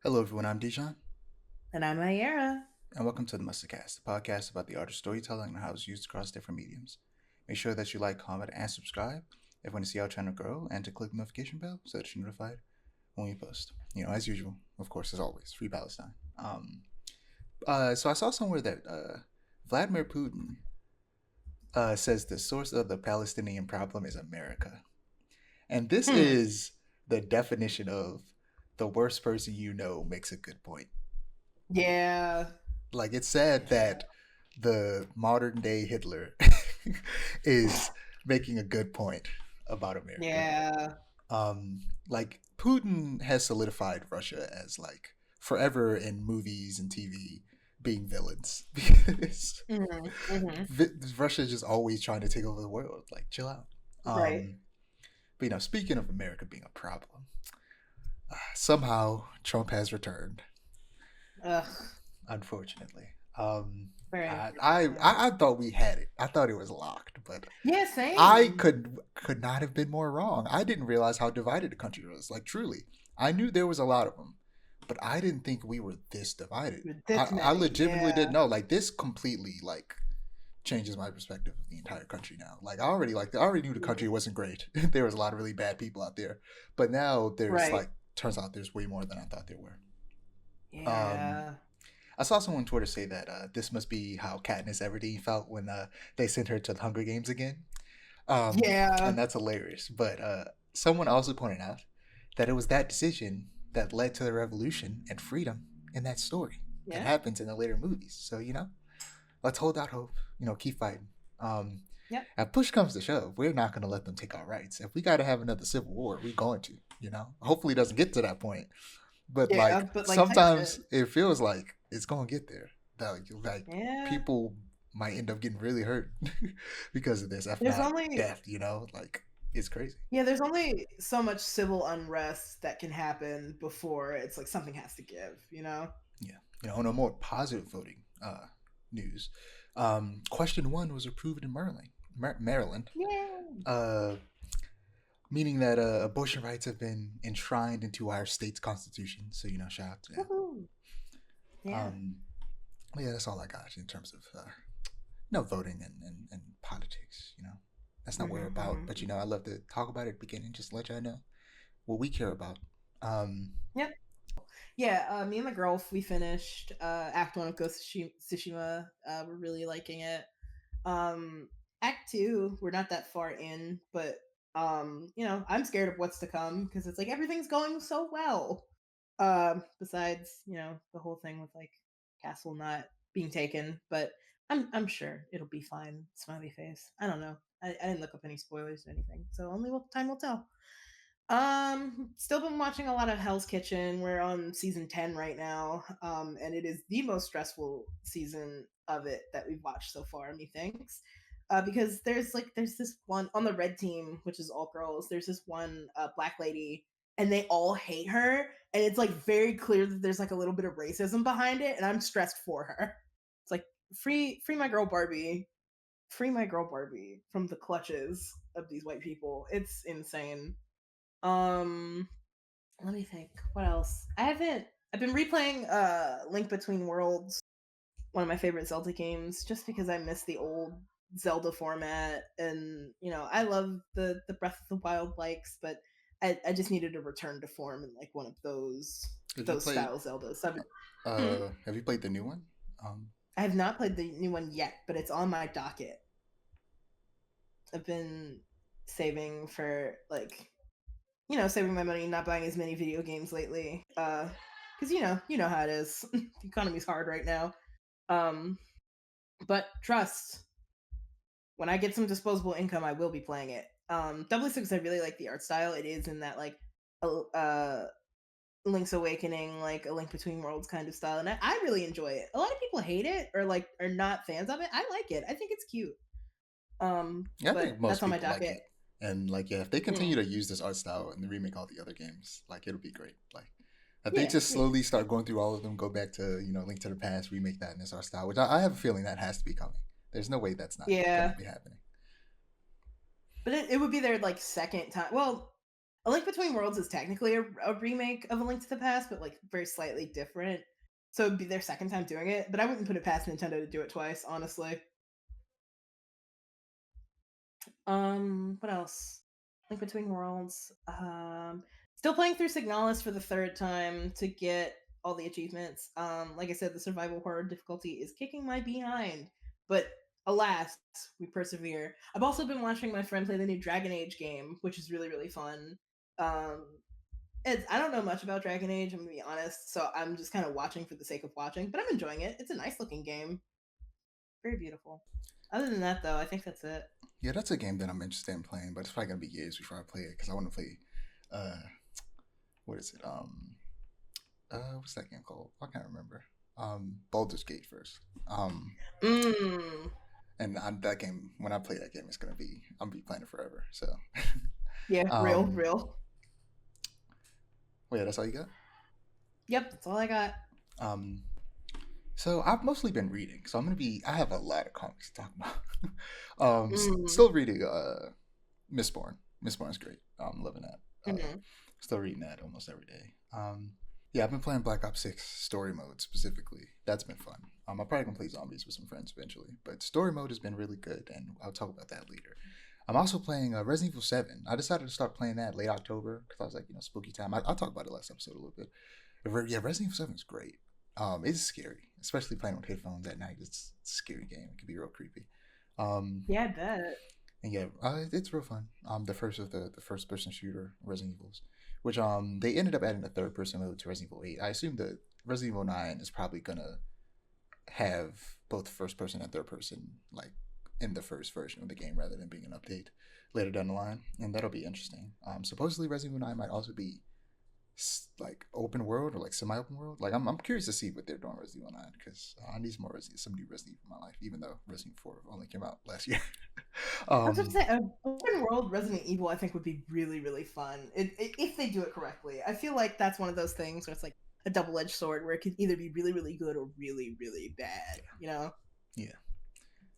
Hello, everyone. I'm Dijon, And I'm Aiara. and welcome to the Mustardcast, a podcast about the art of storytelling and how it's used across different mediums. Make sure that you like, comment, and subscribe if you want to see our channel grow, and to click the notification bell so that you're notified when we post. As usual, of course, as always, free Palestine. So I saw somewhere that Vladimir Putin says the source of the Palestinian problem is America, and this Hmm. is the definition of the worst person you know makes a good point. Yeah. Like it's sad that the modern day Hitler is making a good point about America. Yeah. Um, like Putin has solidified Russia as like forever in movies and TV being villains because Hmm. Hmm. Russia is just always trying to take over the world. Like, chill out. Right. Um, but speaking of America being a problem, somehow Trump has returned. Ugh. Unfortunately. Very I, I unfortunate. I thought we had it. I thought it was locked, but Yeah, I same. could not have been more wrong. I didn't realize how divided the country was. Like truly, I knew there was a lot of them, but I didn't think we were this divided. With I, this I many. legitimately didn't Yeah. know. Like this completely like changes my perspective of the entire country now. Like I already knew the country wasn't great. There was a lot of really bad people out there, but now there's Right. like turns out there's way more than I thought there were. Um, Yeah. I saw someone on Twitter say that this must be how Katniss Everdeen felt when they sent her to the Hunger Games again, and Yeah. that's hilarious. But someone also pointed out that it was that decision that led to the revolution and freedom in that story that Yeah. happens in the later movies. So let's hold out hope. Keep fighting. Yep. If push comes to shove, we're not going to let them take our rights. If we got to have another civil war, we're going to. Hopefully it doesn't get to that point, but Yeah. like But like type sometimes shit. it feels like it's gonna get there. That like Yeah. people might end up getting really hurt because of this, if There's not only death. Like it's crazy. there's only so much civil unrest that can happen before it's like something has to give. Yeah. On a more positive voting news, question one was approved in Maryland, Yeah. uh, meaning that abortion rights have been enshrined into our state's constitution. So shout out to them. Woohoo. Yeah. Um, yeah, that's all I got in terms of voting and politics. That's not what we're about. But Hmm. I love to talk about it at the beginning, just to let y'all know what we care about. Um, Yep. Yeah, me and my girl, we finished Act One of Tsushima. We're really liking it. Um, Act Two, we're not that far in, but I'm scared of what's to come because it's like everything's going so well. Besides, the whole thing with like Castle not being taken, but I'm sure it'll be fine. Smiley face. I don't know. I didn't look up any spoilers or anything, so time will tell. Still been watching a lot of Hell's Kitchen. We're on season 10 right now. And it is the most stressful season of it that we've watched so far, methinks. Because there's this one on the red team, which is all girls, there's this one black lady and they all hate her. And it's like very clear that there's like a little bit of racism behind it, and I'm stressed for her. It's like free my girl Barbie. Free my girl Barbie from the clutches of these white people. It's insane. Um, Let me think. What else? I've been replaying Link Between Worlds, one of my favorite Zelda games, just because I miss the old Zelda format, and I love the Breath of the Wild likes, but I just needed to return to form in like one of have you those played? style Zeldas. So hmm, Have you played the new one? I have not played the new one yet, but it's on my docket. I've been saving for like saving my money, not buying as many video games lately. Because you know how it is. The economy's hard right now. Um, but trust, when I get some disposable income, I will be playing it. Double 6, I really like the art style. It is in that like uh Link's Awakening, like a Link Between Worlds kind of style, and I really enjoy it. A lot of people hate it or like are not fans of it. I like it. I think it's cute. Yeah, I But think that's most on my people like docket. it, and like if they continue Mm. to use this art style and remake all the other games, like it'll be great. Like if they Yeah, just yeah, slowly start going through all of them, go back to Link to the Past, remake that in this art style, which I have a feeling that has to be coming. There's no way that's not gonna yeah. be happening. But it would be their like second time. Well, A Link Between Worlds is technically a remake of A Link to the Past, but like very slightly different. So it'd be their second time doing it, but I wouldn't put it past Nintendo to do it twice, honestly. What else? Link Between Worlds. Still playing through Signalis for the third time to get all the achievements. Like I said, the survival horror difficulty is kicking my behind, but alas, we persevere. I've also been watching my friend play the new Dragon Age game, which is really really fun. Um, I don't know much about Dragon Age, I'm gonna be honest, so I'm just kind of watching for the sake of watching, but I'm enjoying it. It's a nice looking game, very beautiful. Other than that, though, I think that's it. Yeah, that's a game that I'm interested in playing, but it's probably gonna be years before I play it because I want to play. Uh, what is it? What's that game called? I can't remember. Baldur's Gate first. Mm. And that game, when I play that game, I'm gonna be playing it forever. So, Yeah, real, um, real. well, yeah, that's all you got. Yep, that's all I got. Um, so I've mostly been reading. So I have a lot of comics to talk about. Mm. Still reading. Mistborn. Mistborn's great. I'm loving that. Mm-hmm. Still reading that almost every day. Yeah, I've been playing Black Ops 6 story mode specifically. That's been fun. I'll probably gonna play zombies with some friends eventually, but story mode has been really good, and I'll talk about that later. I'm also playing Resident Evil 7. I decided to start playing that late October because I was like, spooky time. I'll talk about it last episode a little bit. But yeah, Resident Evil 7 is great. It's scary, especially playing with headphones at night. It's a scary game. It can be real creepy. Um, Yeah, I bet. and yeah, it's real fun. The first of the first person shooter Resident Evils, which they ended up adding a third person mode to Resident Evil 8. I assume that Resident Evil 9 is probably gonna have both first person and third person like in the first version of the game rather than being an update later down the line, and that'll be interesting. Supposedly Resident Evil 9 might also be like open world or like semi-open world. Like I'm curious to see what they're doing with Resident Evil 9 because I need some new Resident Evil in my life, even though Resident Evil 4 only came out last year. I was going to um, say, open world Resident Evil, I think would be really, really fun if they do it correctly. I feel like that's one of those things where it's like a double-edged sword, where it could either be really, really good or really, really bad. You know? yeah.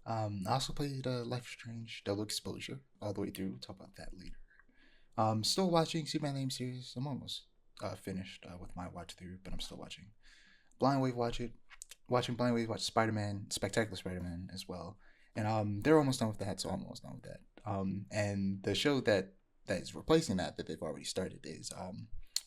I also played Life is Strange Double Exposure all the way through. We'll talk about that later. Still watching See My Name series. I'm almost finished with my watch through, but I'm still watching. Blind Wave watch it. Watching Blind Wave watch Spider Man, Spectacular Spider Man as well, and they're almost done with that, so I'm almost done with that. And the show that is replacing that they've already started is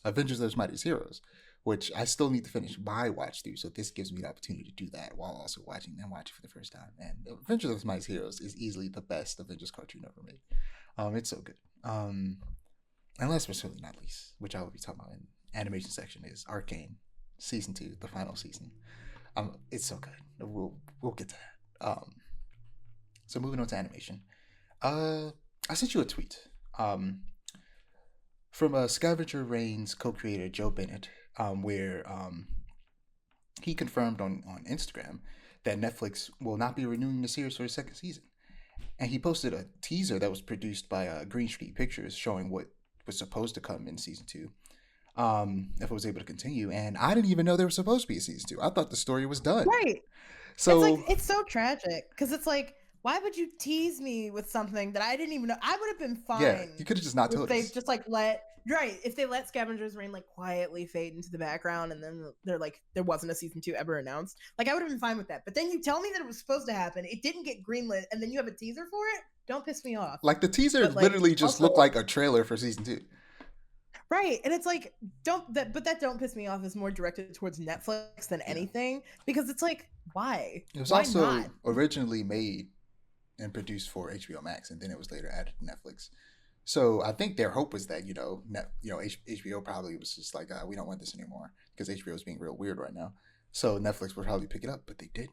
Avengers: Those Mightiest Heroes, which I still need to finish my watch through. So this gives me the opportunity to do that while also watching it for the first time. And Avengers: Those Mightiest Heroes is easily the best Avengers cartoon ever made. It's so good. And last but certainly not least, which I will be talking about in animation section, is Arcane season 2, the final season. It's so good. We'll get to that. So moving on to animation. I sent you a tweet. From Scavenger Reign's co-creator Joe Bennett, where he confirmed on Instagram that Netflix will not be renewing the series for a second season. And he posted a teaser that was produced by Green Street Pictures showing what was supposed to come in season 2, if it was able to continue. And I didn't even know there was supposed to be a season 2. I thought the story was done. Right. It's like So it's so tragic because it's like, why would you tease me with something that I didn't even know? I would have been yeah, fine you could have just not if told they us. just if they let Scavengers Reign like quietly fade into the background and then they're like there wasn't a season 2 ever announced. Like I would have been fine with that. But then you tell me that it was supposed to happen, it didn't get greenlit, and then you have a teaser for it. Don't piss me off. Like the teaser But like literally just also looked like a trailer for season 2. right, and it's like that don't piss me off is more directed towards Netflix than Yeah. anything because it's like It was why not? also originally made and produced for HBO Max, and then it was later added to Netflix. So I think their hope was that HBO probably was just like we don't want this anymore because HBO is being real weird right now. So Netflix would probably pick it up, but they didn't,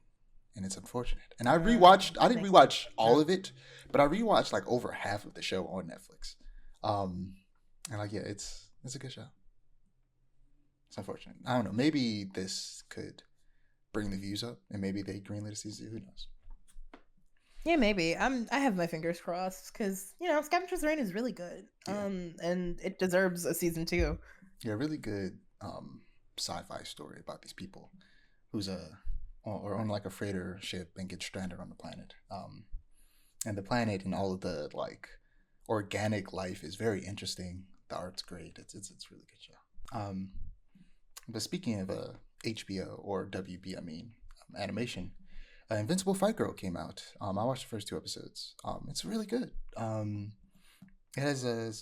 and it's unfortunate. And I rewatched. I didn't rewatch all of it, but I rewatched like over half of the show on Netflix. And like yeah, it's a good show. It's unfortunate. I don't know. Maybe this could bring the views up, and maybe they greenlit a season. Who knows? Yeah, maybe. I have my fingers crossed because Scavengers Reign is really good. Yeah. And it deserves a season 2. Yeah, really good sci-fi story about these people who's or on like a freighter ship and get stranded on the planet. And the planet and all of the like organic life is very interesting. The art's great. It's really good show. But speaking of HBO or WB, I mean animation, Invincible Fight Girl came out. I watched the first two episodes. It's really good. It has a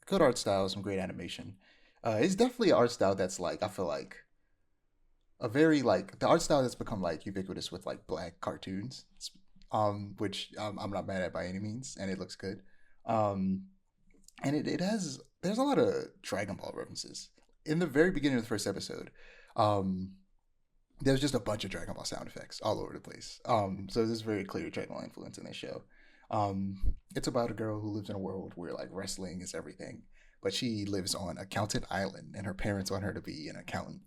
good art style, some great animation. It's definitely an art style that's like I feel like a very like the art style that's become like ubiquitous with like black cartoons, which I'm not mad at by any means, and it looks good. Um, and it has there's a lot of Dragon Ball references in the very beginning of the first episode. Um, there's just a bunch of Dragon Ball sound effects all over the place. So there's very clear Dragon Ball influence in this show. It's about a girl who lives in a world where like wrestling is everything, but she lives on Accountant Island, and her parents want her to be an accountant,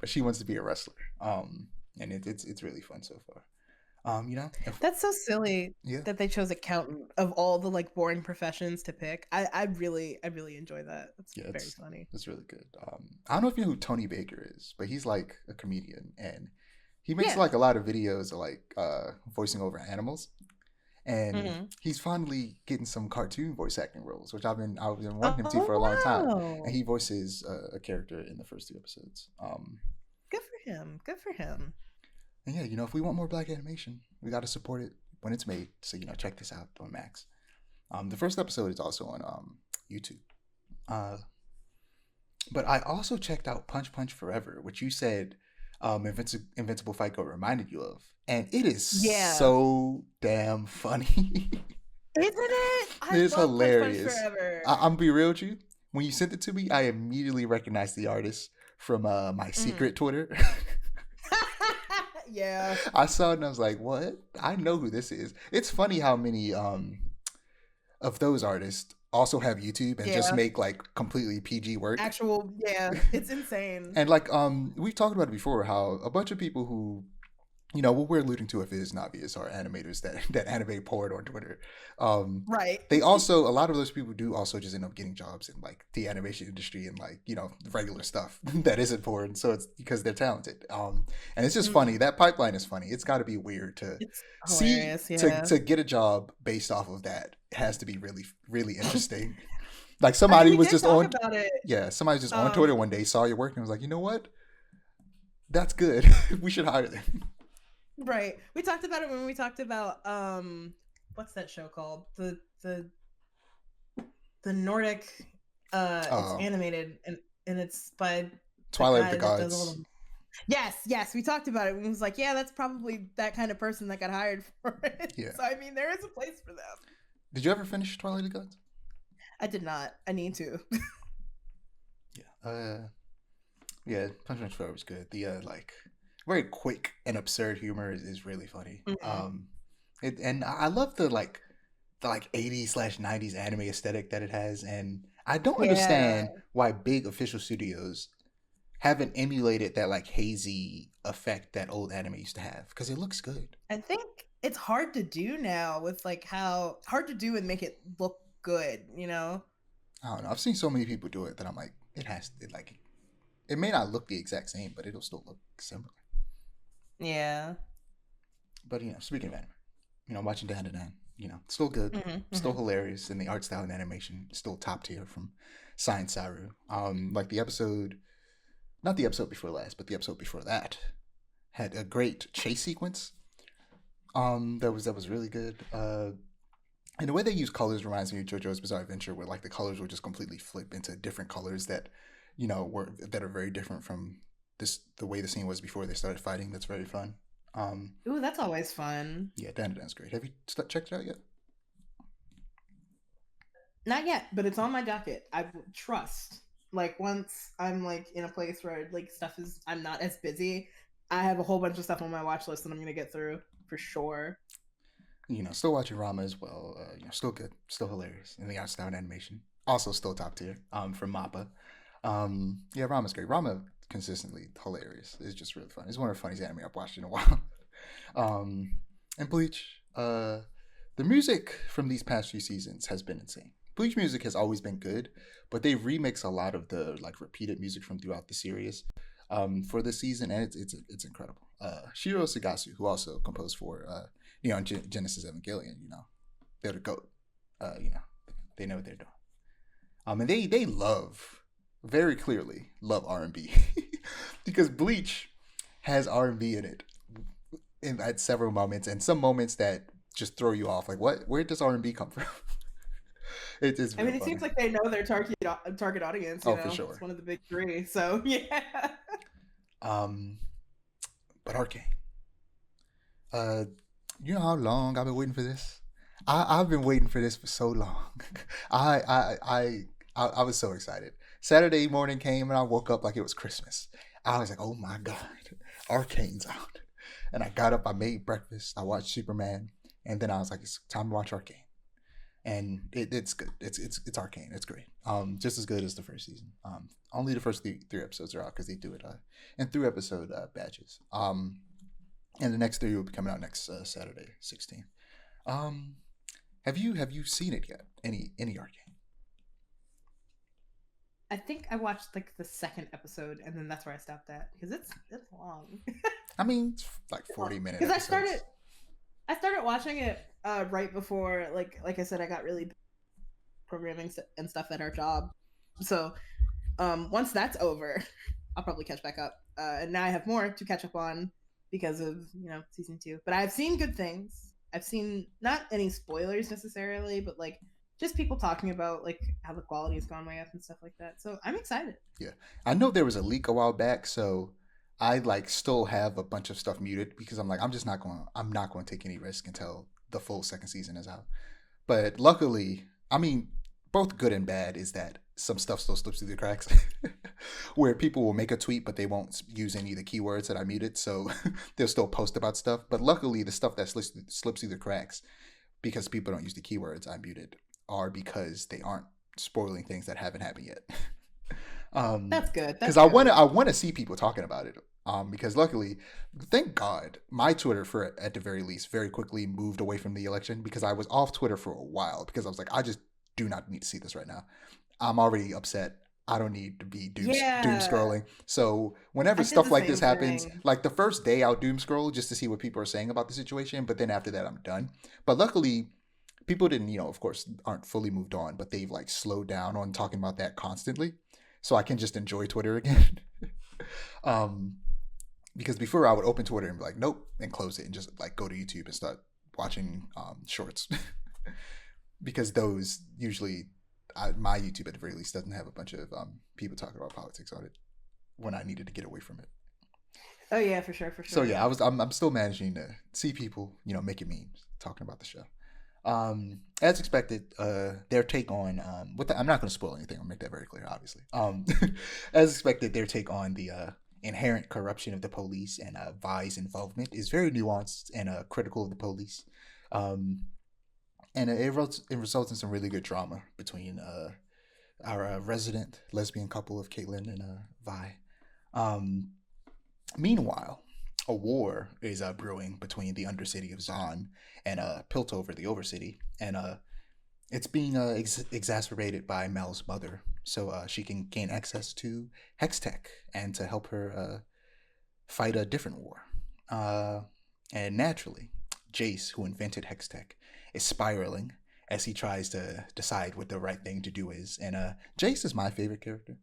but she wants to be a wrestler. And it's really fun so far. That's so silly Yeah, that they chose accountant of all the like boring professions to pick. I really enjoy that. That's yeah, very funny. it's really good. I don't know if you know who Tony Baker is, but he's like a comedian, and he makes Yeah. like a lot of videos of like voicing over animals. And Mm-hmm. he's finally getting some cartoon voice acting roles, which I've been wanting him to for a long time. Oh, And he voices a character in the first two episodes. good for him. Good for him. And yeah, if we want more black animation, we got to support it when it's made. So check this out on Max. The first episode is also on YouTube. Uh, but I also checked out Punch Punch Forever, which you said Invincible Fight Girl reminded you of, and it is Yeah. so damn funny. Isn't it? I It's love hilarious. Punch Punch Forever. I'm gonna be real with you. When you sent it to me, I immediately recognized the artist from my secret Twitter. Yeah. I saw it and I was like, "What? I know who this is." It's funny how many of those artists also have YouTube and just Yeah. make like completely PG work. Actual, yeah, it's insane. And like we've talked about it before, how a bunch of people who what we're alluding to, if it isn't obvious, are animators that animate porn on Twitter. Right. They also, a lot of those people do also just end up getting jobs in like the animation industry and like regular stuff that isn't porn. So it's because they're talented. And it's just funny. That pipeline is funny. It's got to be weird to It's see hilarious, yeah. to get a job based off of that. It has to be really really interesting. Like somebody we was did just talk on about it. somebody was just on Twitter one day, saw your work and was like, you know what? That's good. We should hire them. Right. We talked about it when we talked about what's that show called? The Nordic it's animated and it's by Twilight of the guy that does Gods. all the... Yes, we talked about it. And it was like, yeah, that's probably that kind of person that got hired for it. Yeah. So I mean, there is a place for them. Did you ever finish Twilight of the Gods? I did not. I need to. Yeah. Punch Punch Forever was good. The like very quick and absurd humor is really funny. Mm-hmm. And I love the 80s/90s anime aesthetic that it has, and I don't understand why big official studios haven't emulated that like hazy effect that old anime used to have, because it looks good. I think it's hard to do now with like how hard to do and make it look good, I don't know. I've seen so many people do it that I'm like, it may not look the exact same, but it'll still look similar. Yeah. But speaking of anime, watching Dan to Dan, still good, still hilarious, and the art style and animation still top tier from Science Saru. Like the episode, not the episode before last, but the episode before that had a great chase sequence. That was really good. And the way they use colors reminds me of JoJo's Bizarre Adventure, where like the colors will just completely flip into different colors that that are very different from the way the scene was before they started fighting. That's very fun. Ooh, that's always fun. Yeah, Dan's great. Have you checked it out yet? Not yet, but it's on my docket. I trust. Like once I'm like in a place where like I'm not as busy, I have a whole bunch of stuff on my watch list that I'm gonna get through for sure. Still watching Ranma as well. Still good, still hilarious, and the art style and animation also still top tier. From Mappa. Yeah, Ranma's great. Ranma consistently hilarious. It's just really fun. It's one of the funniest anime I've watched in a while. And Bleach. The music from these past few seasons has been insane. Bleach music has always been good, but they remix a lot of the like repeated music from throughout the series for this season, and it's incredible. Shiro Sagasu, who also composed for Genesis Evangelion, they're the GOAT. They know what they're doing. And they love, very clearly love R&B because Bleach has R&B in it at several moments, and some moments that just throw you off. Like, what? Where does R&B come from? It's I real mean, it funny. seems like they know their target audience. Oh, for It's sure. one of the big three. So yeah. Um, but Arcane. Uh, you know how long I've been waiting for this? I've been waiting for this for so long. I, I I I was so excited. Saturday morning came and I woke up like it was Christmas. I was like, oh my god, Arcane's out. And I got up, I made breakfast, I watched Superman, and then I was like, it's time to watch Arcane. And it's good. It's Arcane. It's great. Just as good as the first season. Only the first three episodes are out because they do it in 3 episode batches. And the next three will be coming out next Saturday, 16th. Um, have you seen it yet? Any Arcane? I think I watched like the second episode, and then that's where I stopped at because it's long. I mean, it's like 40-minute Because episodes. I started watching it right before like I said, I got really programming and stuff at our job. So once that's over, I'll probably catch back up. And now I have more to catch up on because of season 2. But I've seen good things. I've seen not any spoilers necessarily, but like just people talking about like how the quality has gone way up and stuff like that. So I'm excited. Yeah, I know there was a leak a while back, so I like still have a bunch of stuff muted because I'm like, I'm not going to take any risk until the full second season is out. But luckily, I mean, both good and bad is that some stuff still slips through the cracks, where people will make a tweet but they won't use any of the keywords that I muted, so they'll still post about stuff. But luckily, the stuff that slips through the cracks because people don't use the keywords I muted are because they aren't spoiling things that haven't happened yet. That's good. Because That's good. I want to see people talking about it. Because luckily, thank God, my Twitter for at the very least very quickly moved away from the election because I was off Twitter for a while because I was like, I just do not need to see this right now. I'm already upset. I don't need to be doom Yeah, scrolling. So whenever I did stuff the like this same happens, thing. like the first day I'll doom scroll just to see what people are saying about the situation, but then after that I'm done. But luckily, people didn't, of course, aren't fully moved on, but they've like slowed down on talking about that constantly, so I can just enjoy Twitter again. um, because before I would open Twitter and be like, nope, and close it and just like go to YouTube and start watching shorts, because those usually my YouTube at the very least doesn't have a bunch of people talking about politics on it when I needed to get away from it. Oh yeah, for sure, for So sure. yeah, I'm still managing to see people making memes talking about the show. As expected, their take on I'm not going to spoil anything. I'll make that very clear, obviously. As expected, their take on the inherent corruption of the police and Vi's involvement is very nuanced and critical of the police. Um, and it results in some really good drama between our resident lesbian couple of Caitlin and Vi. Um, Meanwhile, a war is brewing between the Undercity of Zon and Piltover, the Overcity, and it's being exacerbated by Mel's mother, so she can gain access to Hextech and to help her fight a different war. Uh, and naturally, Jace, who invented Hextech, is spiraling as he tries to decide what the right thing to do is. And Jace is my favorite character.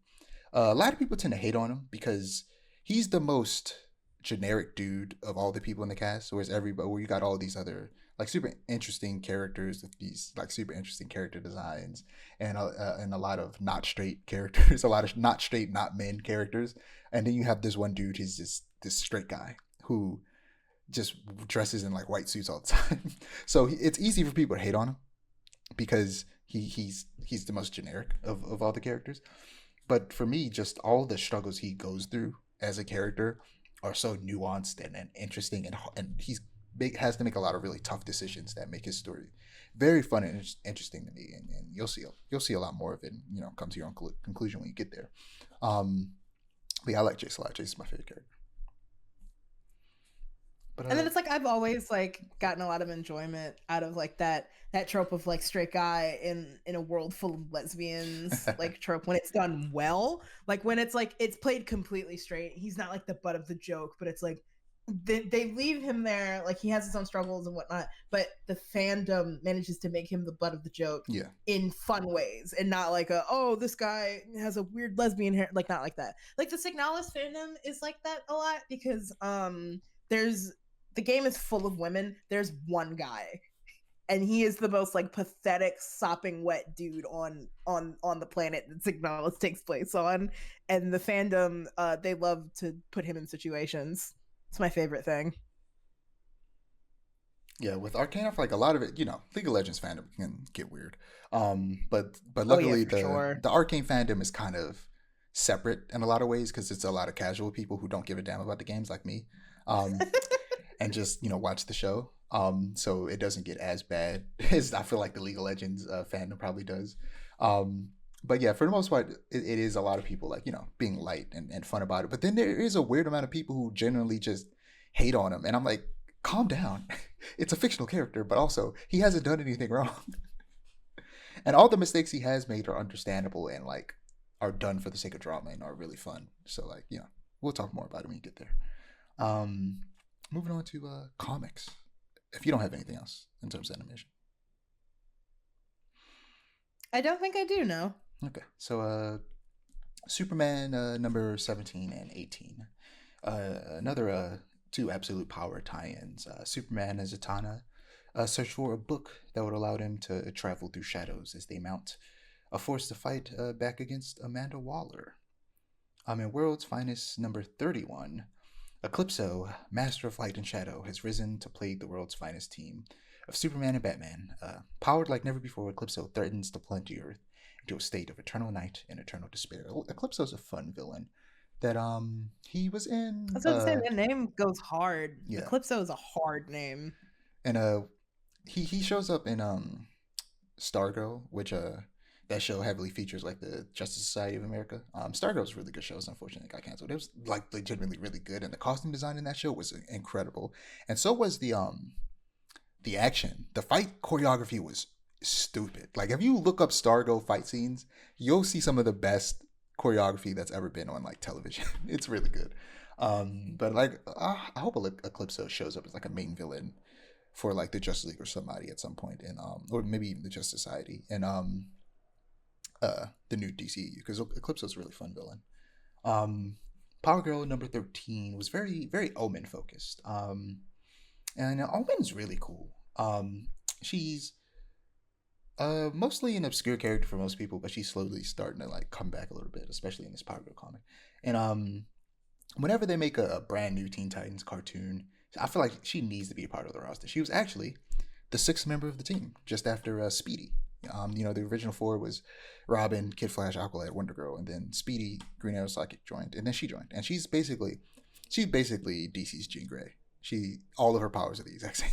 A lot of people tend to hate on him because he's the most generic dude of all the people in the cast. Whereas where you got all these other like super interesting characters with these like super interesting character designs and a lot of not straight characters, a lot of not straight, not men characters, and then you have this one dude. He's just this straight guy who just dresses in like white suits all the time. So it's easy for people to hate on him because he's the most generic of all the characters. But for me, just all the struggles he goes through as a character are so nuanced and interesting, and has to make a lot of really tough decisions that make his story very fun and interesting to me. And you'll see a lot more of it. And, come to your own conclusion when you get there. But yeah, I like Jace a lot. Jace is my favorite character. But And then it's like I've always like gotten a lot of enjoyment out of like that trope of like straight guy in a world full of lesbians, like trope when it's done well. Like when it's like it's played completely straight. He's not like the butt of the joke, but it's like they leave him there, like he has his own struggles and whatnot, but the fandom manages to make him the butt of the joke Yeah. in fun ways, and not like a, oh, this guy has a weird lesbian hair, like not like that. Like the Signalis fandom is like that a lot because there's the game is full of women. There's one guy, and he is the most like pathetic sopping wet dude on the planet that Signalis takes place on, and the fandom they love to put him in situations. It's my favorite thing. Yeah, with Arcane, I feel like a lot of it, League of Legends fandom can get weird. But Oh yeah, luckily for sure. the Arcane fandom is kind of separate in a lot of ways because it's a lot of casual people who don't give a damn about the games like me, um, and just watch the show. So it doesn't get as bad as I feel like the League of Legends fandom probably does. Um, but yeah, for the most part, it is a lot of people like being light and fun about it. But then there is a weird amount of people who generally just hate on him, and I'm like, calm down. It's a fictional character, but also he hasn't done anything wrong. And all the mistakes he has made are understandable and like are done for the sake of drama and are really fun. So like, we'll talk more about it when you get there. Um, moving on to comics. If you don't have anything else in terms of animation. I don't think I do know. Okay. So Superman number 17 and 18. Another two absolute power tie-ins. Superman and Zatanna search for a book that would allow them to travel through shadows as they mount a force to fight back against Amanda Waller. In World's Finest number 31, Eclipso, master of light and shadow, has risen to plague the world's finest team of Superman and Batman. Powered like never before, Eclipso threatens to plunge the Earth into a state of eternal night and eternal despair. Eclipso's a fun villain that he was I in was about to say that name goes hard. yeah. Eclipso is a hard name. And he shows up in Stargirl, which that show heavily features like the Justice Society of America. Stargirl's really good shows. Unfortunately, it got canceled. It was like legitimately really good, and the costume design in that show was incredible. And so was the action. The fight choreography was stupid. Like if you look up Stargirl fight scenes, you'll see some of the best choreography that's ever been on like television. It's really good. But like I hope Eclipso shows up as like a main villain for like the Justice League or somebody at some point, and or maybe even the Justice Society, and the new DCU because Eclipso's a really fun villain. Power Girl number 13 was very very Omen focused. And Omen's really cool. She's mostly an obscure character for most people, but she's slowly starting to like come back a little bit, especially in this Power Girl comic. And whenever they make a brand new Teen Titans cartoon, I feel like she needs to be a part of the roster. She was actually the sixth member of the team, just after Speedy. The original four was Robin, Kid Flash, Aqualad, Wonder Girl, and then Speedy, Green Arrow, Psychic joined, and then she joined, and she's basically DC's Jean Grey. All of her powers are the exact same.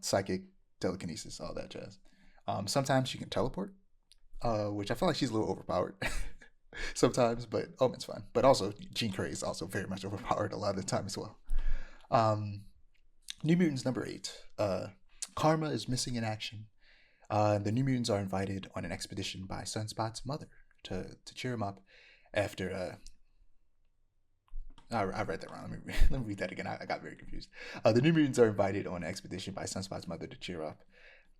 Psychic, telekinesis, all that jazz. Sometimes she can teleport, which I feel like she's a little overpowered sometimes, but Omen's fun. But also, Jean Grey is also very much overpowered a lot of the time as well. New Mutants number 8. Karma is missing in action. The New Mutants are invited on an expedition by Sunspot's mother to cheer him up after. I read that wrong. Let me read that again. I got very confused. The New Mutants are invited on an expedition by Sunspot's mother to cheer up,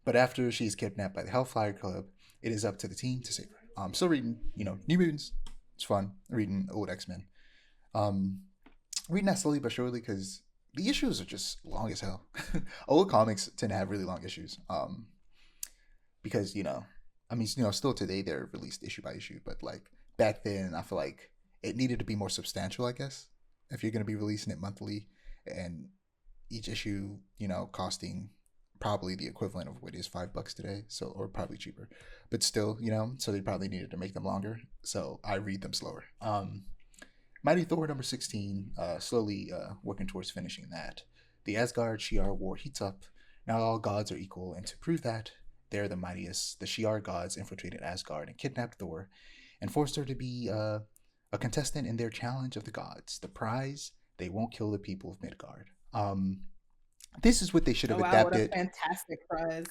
but after she is kidnapped by the Hellfire Club, it is up to the team to save her. I'm still reading, New Mutants. It's fun. Reading old X-Men. Reading that slowly but surely because the issues are just long as hell. Old comics tend to have really long issues. Because, still today they're released issue by issue, but like back then I feel like it needed to be more substantial, I guess, if you're going to be releasing it monthly and each issue, costing probably the equivalent of what is $5 today, so or probably cheaper, but still, so they probably needed to make them longer. So I read them slower. Mighty Thor number 16, slowly working towards finishing that. The Asgard Shi'ar war heats up. Now all gods are equal, and to prove that, they're the mightiest. The Shi'ar gods infiltrated Asgard and kidnapped Thor, and forced her to be a contestant in their challenge of the gods. The prize: they won't kill the people of Midgard. This is what they should have adapted. What a fantastic prize!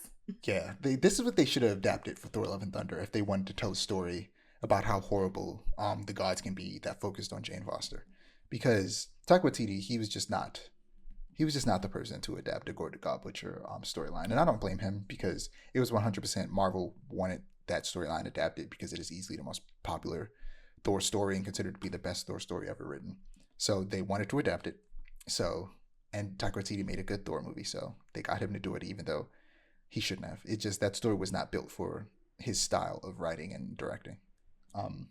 Yeah, this is what they should have adapted for Thor: Love and Thunder if they wanted to tell a story about how horrible the gods can be that focused on Jane Foster. because Taika Waititi, he was just not the person to adapt the Gordy God Butcher storyline, and I don't blame him because it was 100% Marvel wanted that storyline adapted because it is easily the most popular Thor story and considered to be the best Thor story ever written. So they wanted to adapt it. So and Taika Waititi made a good Thor movie, so they got him to do it, even though he shouldn't have. It just that story was not built for his style of writing and directing. Um,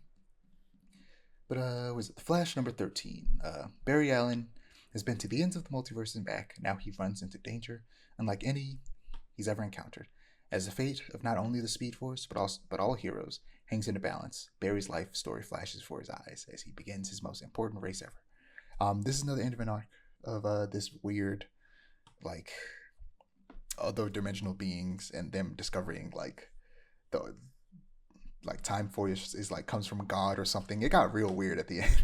but was it The Flash number 13? Barry Allen has been to the ends of the multiverse and back. Now he runs into danger, unlike any he's ever encountered. As the fate of not only the Speed Force, but all heroes hangs in the balance, Barry's life story flashes before his eyes as he begins his most important race ever. This is another end of an arc of this weird, like, other dimensional beings and them discovering like the like time force is like comes from God or something. It got real weird at the end.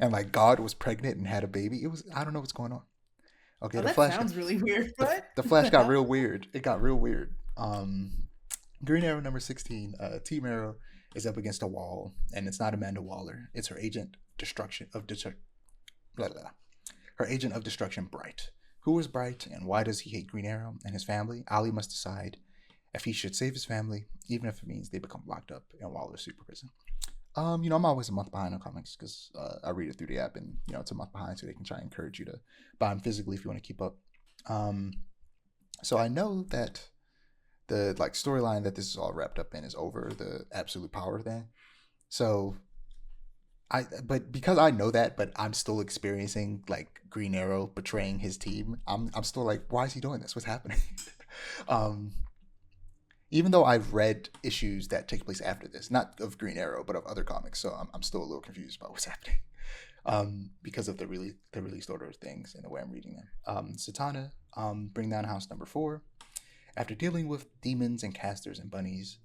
And like God was pregnant and had a baby. It was I don't know what's going on. Okay, Oh, the that Flash sounds really weird. What? the Flash The got real hell? weird. It got real weird. Green Arrow number 16, Team Arrow is up against a wall, and it's not Amanda Waller. It's her agent blah, blah, blah. Her agent of destruction, Bright. Who is Bright, and why does he hate Green Arrow and his family? Ali must decide if he should save his family, even if it means they become locked up in Waller's super prison. I'm always a month behind on comics because I read it through the app, and it's a month behind, so they can try and encourage you to buy them physically if you want to keep up. Um, so I know that the like storyline that this is all wrapped up in is over, the absolute power thing. So but because I know that, but I'm still experiencing like Green Arrow betraying his team. I'm still like, why is he doing this? What's happening? um, even though I've read issues that take place after this, not of Green Arrow, but of other comics, so I'm still a little confused about what's happening. Because of the release order of things and the way I'm reading them. Satana, bring down house number 4. After dealing with demons and casters and bunnies,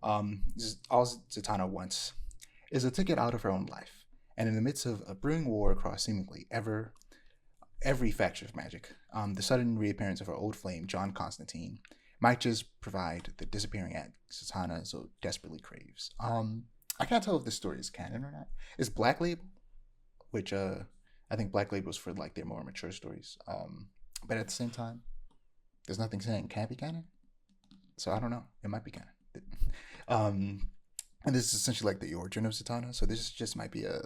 all Zatanna wants is a ticket out of her own life. And in the midst of a brewing war across seemingly every faction of magic, the sudden reappearance of her old flame, John Constantine, might just provide the disappearing act Zatanna so desperately craves. I can't tell if this story is canon or not. It's Black Label, which I think Black Label is for like their more mature stories. But at the same time, there's nothing saying it can't be canon. So I don't know. It might be canon. um, and this is essentially like the origin of Zatanna. So this just might be a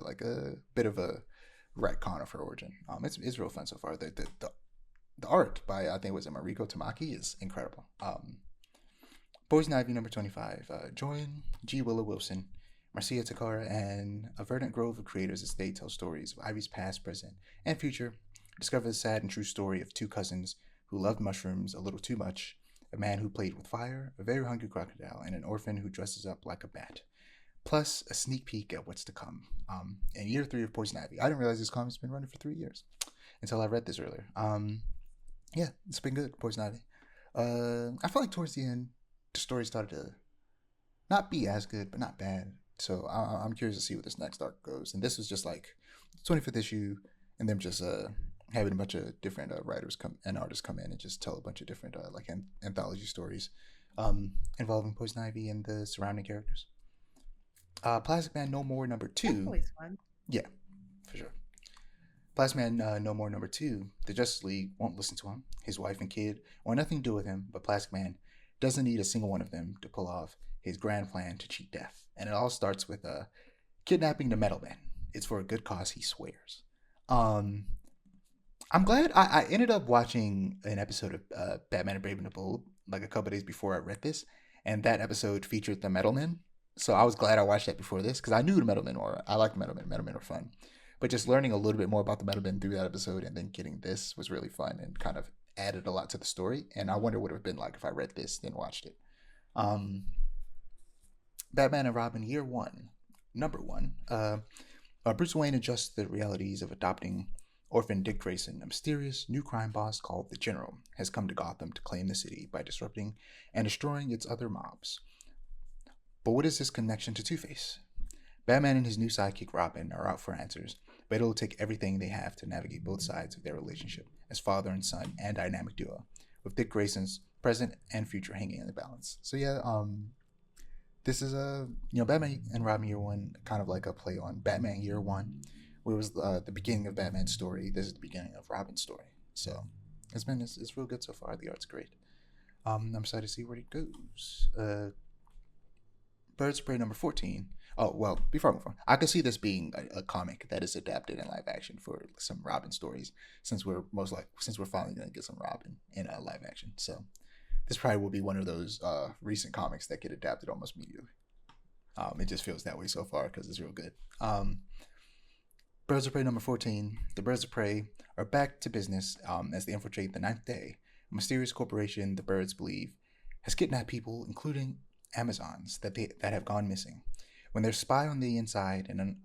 bit of a retcon of her origin. It's real fun so far. The art by I think it was Mariko Tamaki is incredible. Poison Ivy number 25. Join G. Willow Wilson, Marcia Takara, and a verdant grove of creators as they tell stories of Ivy's past, present, and future. Discover the sad and true story of two cousins who loved mushrooms a little too much, a man who played with fire, a very hungry crocodile, and an orphan who dresses up like a bat. Plus, a sneak peek at what's to come. In year 3 of Poison Ivy. I didn't realize this comic's been running for 3 years until I read this earlier. Yeah, it's been good, Poison Ivy. I feel like towards the end, the story started to not be as good, but not bad. So I'm curious to see where this next arc goes. And this was just like 25th issue, and them just having a bunch of different writers come and artists come in and just tell a bunch of different anthology stories involving Poison Ivy and the surrounding characters. Plastic Man No More number 2. Always fun. Yeah, for sure. Plastic Man No More number 2. The Justice League won't listen to him. His wife and kid want nothing to do with him, but Plastic Man doesn't need a single one of them to pull off his grand plan to cheat death. And it all starts with kidnapping the Metal Man. It's for a good cause, he swears. I'm glad I ended up watching an episode of Batman and Brave and the Bold like a couple days before I read this, and that episode featured the Metal Men. So I was glad I watched that before this because I knew the Metal Men were. I like the Metal Men. Metal Men are fun, but just learning a little bit more about the Metal Men through that episode and then getting this was really fun and kind of added a lot to the story. And I wonder what it would have been like if I read this then watched it. Batman and Robin Year 1, number 1. Bruce Wayne adjusts the realities of adopting orphan Dick Grayson. A mysterious new crime boss called the General has come to Gotham to claim the city by disrupting and destroying its other mobs. But what is his connection to Two-Face? Batman and his new sidekick Robin are out for answers, but it'll take everything they have to navigate both sides of their relationship as father and son and dynamic duo, with Dick Grayson's present and future hanging in the balance. So yeah, this is Batman and Robin Year 1, kind of like a play on Batman Year 1, where it was the beginning of Batman's story. This is the beginning of Robin's story. So it's real good so far. The art's great. I'm excited to see where it goes. Birds of Prey number 14. Oh, well, before I move on, I can see this being a comic that is adapted in live action for some Robin stories, since we're finally going to get some Robin in live action. So this probably will be one of those recent comics that get adapted almost immediately. It just feels that way so far because it's real good. Birds of Prey number 14. The Birds of Prey are back to business as they infiltrate the Ninth Day, a mysterious corporation the birds believe has kidnapped people, including Amazons, that have gone missing. When their spy on the inside and an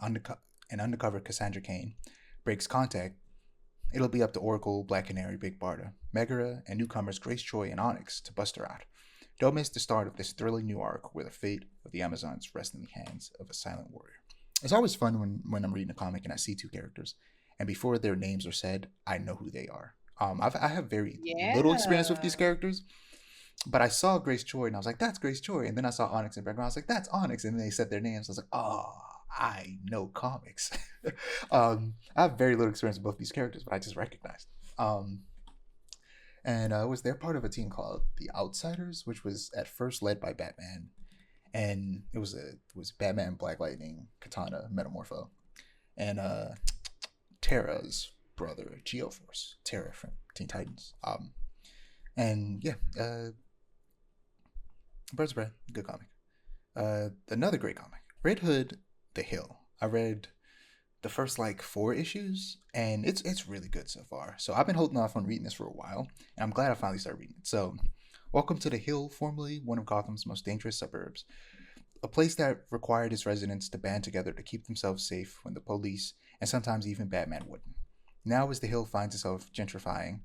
undercover Cassandra Cain breaks contact, it'll be up to Oracle, Black Canary, Big Barda, Megara, and newcomers Grace Joy and Onyx to bust her out. Don't miss the start of this thrilling new arc where the fate of the Amazons rests in the hands of a silent warrior. It's always fun when I'm reading a comic and I see two characters, and before their names are said, I know who they are. I have very little experience with these characters, but I saw Grace Joy and I was like, that's Grace Joy. And then I saw Onyx in the background. I was like, that's Onyx. And then they said their names. I was like, oh, I know comics. I have very little experience with both these characters, but I just recognized. And I was they're part of a team called the Outsiders, which was at first led by Batman. And it was Batman, Black Lightning, Katana, Metamorpho, and Terra's brother, Geoforce. Terra from Teen Titans. And yeah, Birds of Prey, good comic. Another great comic, Red Hood, The Hill. I read the first like 4 issues, and it's really good so far. So I've been holding off on reading this for a while, and I'm glad I finally started reading it. So, welcome to The Hill, formerly one of Gotham's most dangerous suburbs, a place that required its residents to band together to keep themselves safe when the police and sometimes even Batman wouldn't. Now, as The Hill finds itself gentrifying,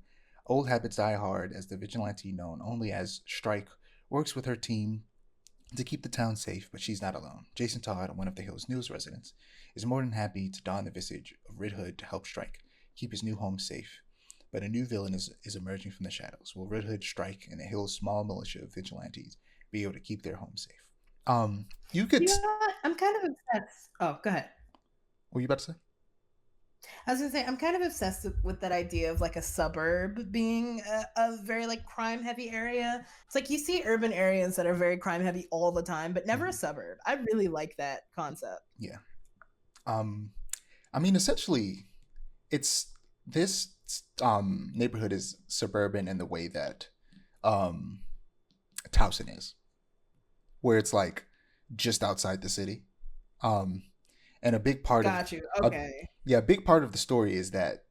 old habits die hard as the vigilante known only as Strike works with her team to keep the town safe, but she's not alone. Jason Todd, one of the Hill's newest residents, is more than happy to don the visage of Red Hood to help Strike keep his new home safe. But a new villain is emerging from the shadows. Will Red Hood, Strike, and the Hill's small militia of vigilantes be able to keep their home safe? You could. You know what? I'm kind of obsessed. Oh, go ahead. What were you about to say? I was gonna say I'm kind of obsessed with that idea of like a suburb being a very like crime heavy area. It's like you see urban areas that are very crime heavy all the time, but never a suburb. I really like that concept. Yeah. I mean, essentially, it's this neighborhood is suburban in the way that Towson is, where it's like just outside the city. And a big part Got you. Okay. a big part of the story is that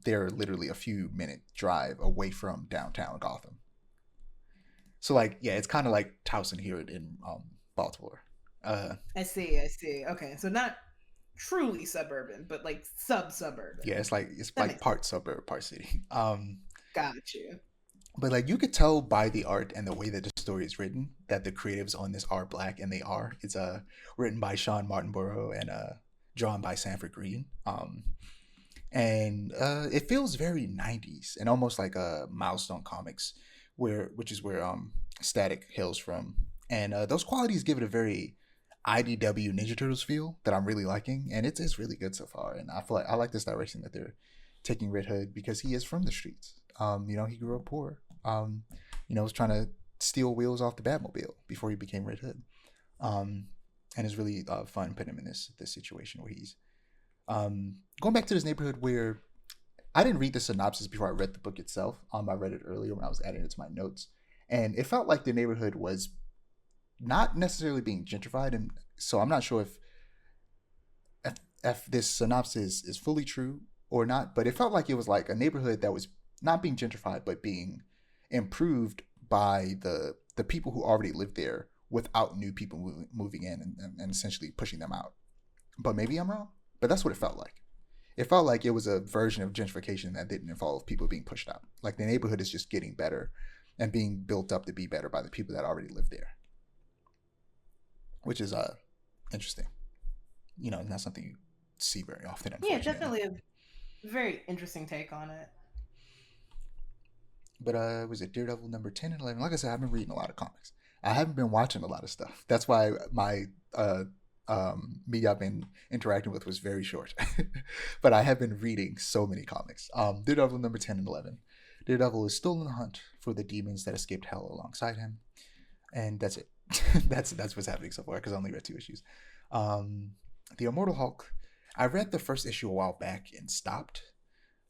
they're literally a few minute drive away from downtown Gotham. So like, yeah, it's kind of like Towson here in Baltimore. I see. Okay, so not truly suburban, but like sub-suburban. Yeah, it's like part suburb, part city. Got you. But like you could tell by the art and the way that the story is written that the creatives on this are Black, and they are. It's written by Sean Martinborough and drawn by Sanford Green. And it feels very 90s and almost like a Milestone Comics, which is where Static hails from. And those qualities give it a very IDW Ninja Turtles feel that I'm really liking, and it's really good so far. And I feel like I like this direction that they're taking Red Hood because he is from the streets. He grew up poor. Was trying to steal wheels off the Batmobile before he became Red Hood. And it's really fun putting him in this situation where he's going back to this neighborhood where I didn't read the synopsis before I read the book itself. I read it earlier when I was adding it to my notes, and it felt like the neighborhood was not necessarily being gentrified, and so I'm not sure if this synopsis is fully true or not, but it felt like it was like a neighborhood that was not being gentrified but being improved by the people who already lived there without new people moving in and essentially pushing them out. But maybe I'm wrong, but that's what it felt like. It felt like it was a version of gentrification that didn't involve people being pushed out. Like the neighborhood is just getting better and being built up to be better by the people that already live there, which is interesting. Not something you see very often. Yeah, definitely a very interesting take on it. But was it Daredevil number 10 and 11? Like I said, I've been reading a lot of comics. I haven't been watching a lot of stuff. That's why my media I've been interacting with was very short, but I have been reading so many comics. Daredevil number 10 and 11. Daredevil is still in the hunt for the demons that escaped hell alongside him, and that's it. That's what's happening so far because I only read 2 issues. The Immortal Hulk. I read the first issue a while back and stopped.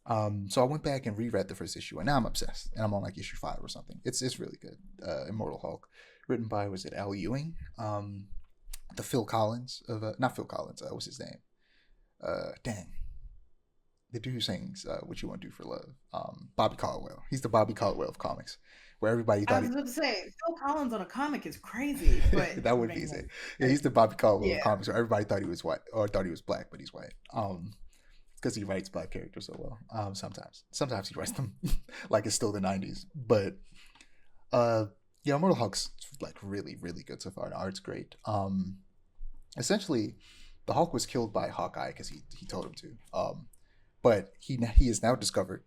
So I went back and reread the first issue, and now I'm obsessed. And I'm on like issue 5 or something. It's really good. Immortal Hulk, written by was it Al Ewing, the Phil Collins of not Phil Collins. What's his name? Dang, the dude who sings "What You Want to Do for Love." Bobby Caldwell. He's the Bobby Caldwell of comics, where everybody I thought was he about to say Phil Collins on a comic is crazy, but that would be it. Yeah, he's the Bobby Caldwell of yeah, comics, where everybody thought he was white or thought he was black, but he's white. Because he writes black characters so well. Sometimes he writes them like it's still the '90s. But yeah, Immortal Hulk's like really really good so far. The art's great. Essentially, the Hulk was killed by Hawkeye because he told him to. But he has now discovered,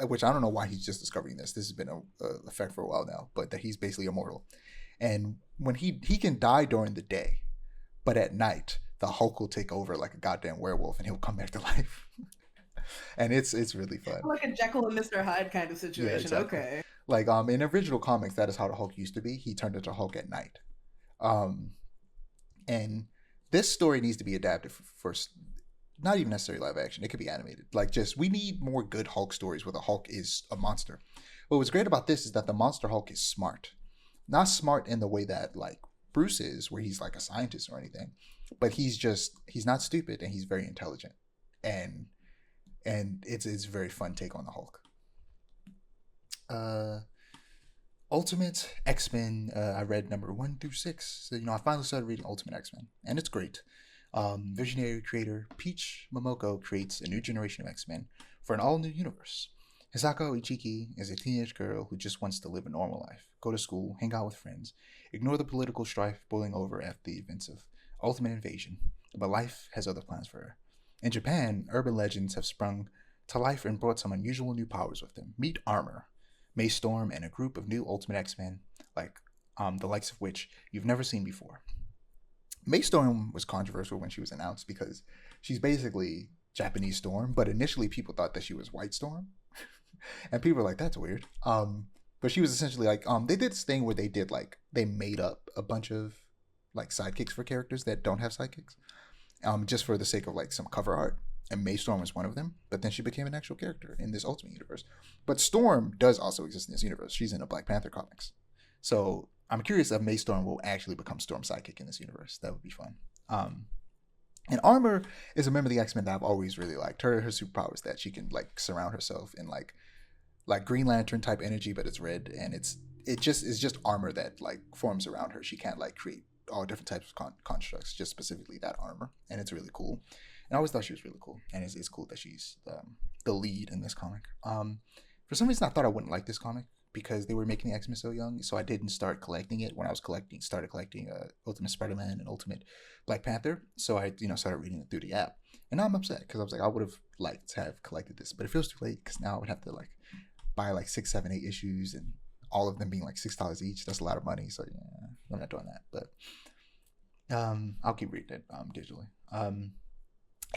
which I don't know why he's just discovering this. This has been a effect for a while now, but that he's basically immortal. And when he can die during the day, but at night the Hulk will take over like a goddamn werewolf and he'll come back to life. And it's really fun. like a Jekyll and Mr. Hyde kind of Yeah, situation. exactly. Okay, Like in original comics, that is how the Hulk used to be. He turned into Hulk at night. Um, and this story needs to be adapted for not even necessarily live action. It could be animated. Like just we need more good Hulk stories where the Hulk is a monster. What was great about this is that the monster Hulk is smart. Not smart in the way that like Bruce is, where he's like a scientist or anything, but he's not stupid and he's very intelligent. And it's a very fun take on the Hulk. Uh Ultimate X-Men, I read number 1 through 6. So, I finally started reading Ultimate X-Men, and it's great. Visionary creator Peach Momoko creates a new generation of X-Men for an all-new universe. Hisako Ichiki is a teenage girl who just wants to live a normal life, go to school, hang out with friends, ignore the political strife boiling over at the events of Ultimate Invasion, but life has other plans for her. In Japan, urban legends have sprung to life and brought some unusual new powers with them. Meet Armor, May Storm, and a group of new Ultimate X-Men, like the likes of which you've never seen before. May Storm was controversial when she was announced because she's basically Japanese Storm, but initially people thought that she was White Storm, and people were like, "That's weird." But she was essentially like, they did this thing where they made up a bunch of like sidekicks for characters that don't have sidekicks, just for the sake of like some cover art. And May Storm was one of them, but then she became an actual character in this Ultimate universe. But Storm does also exist in this universe. She's in a Black Panther comics. So I'm curious if May Storm will actually become Storm's sidekick in this universe. That would be fun. And Armor is a member of the X-Men that I've always really liked. Her superpower is that she can like surround herself in like Green Lantern type energy, but it's red, and it's just armor that like forms around her. She can't like create all different types of constructs, just specifically that armor, and it's really cool. And I always thought she was really cool, and it's cool that she's the lead in this comic. For some reason, I thought I wouldn't like this comic because they were making the X-Men so young, so I didn't start collecting it when I was started collecting Ultimate Spider-Man and Ultimate Black Panther. So I started reading it through the app, and now I'm upset because I was like, I would have liked to have collected this, but it feels too late because now I would have to like buy like 6, 7, 8 issues, and all of them being like $6 each. That's a lot of money, so yeah, I'm not doing that. But I'll keep reading it digitally.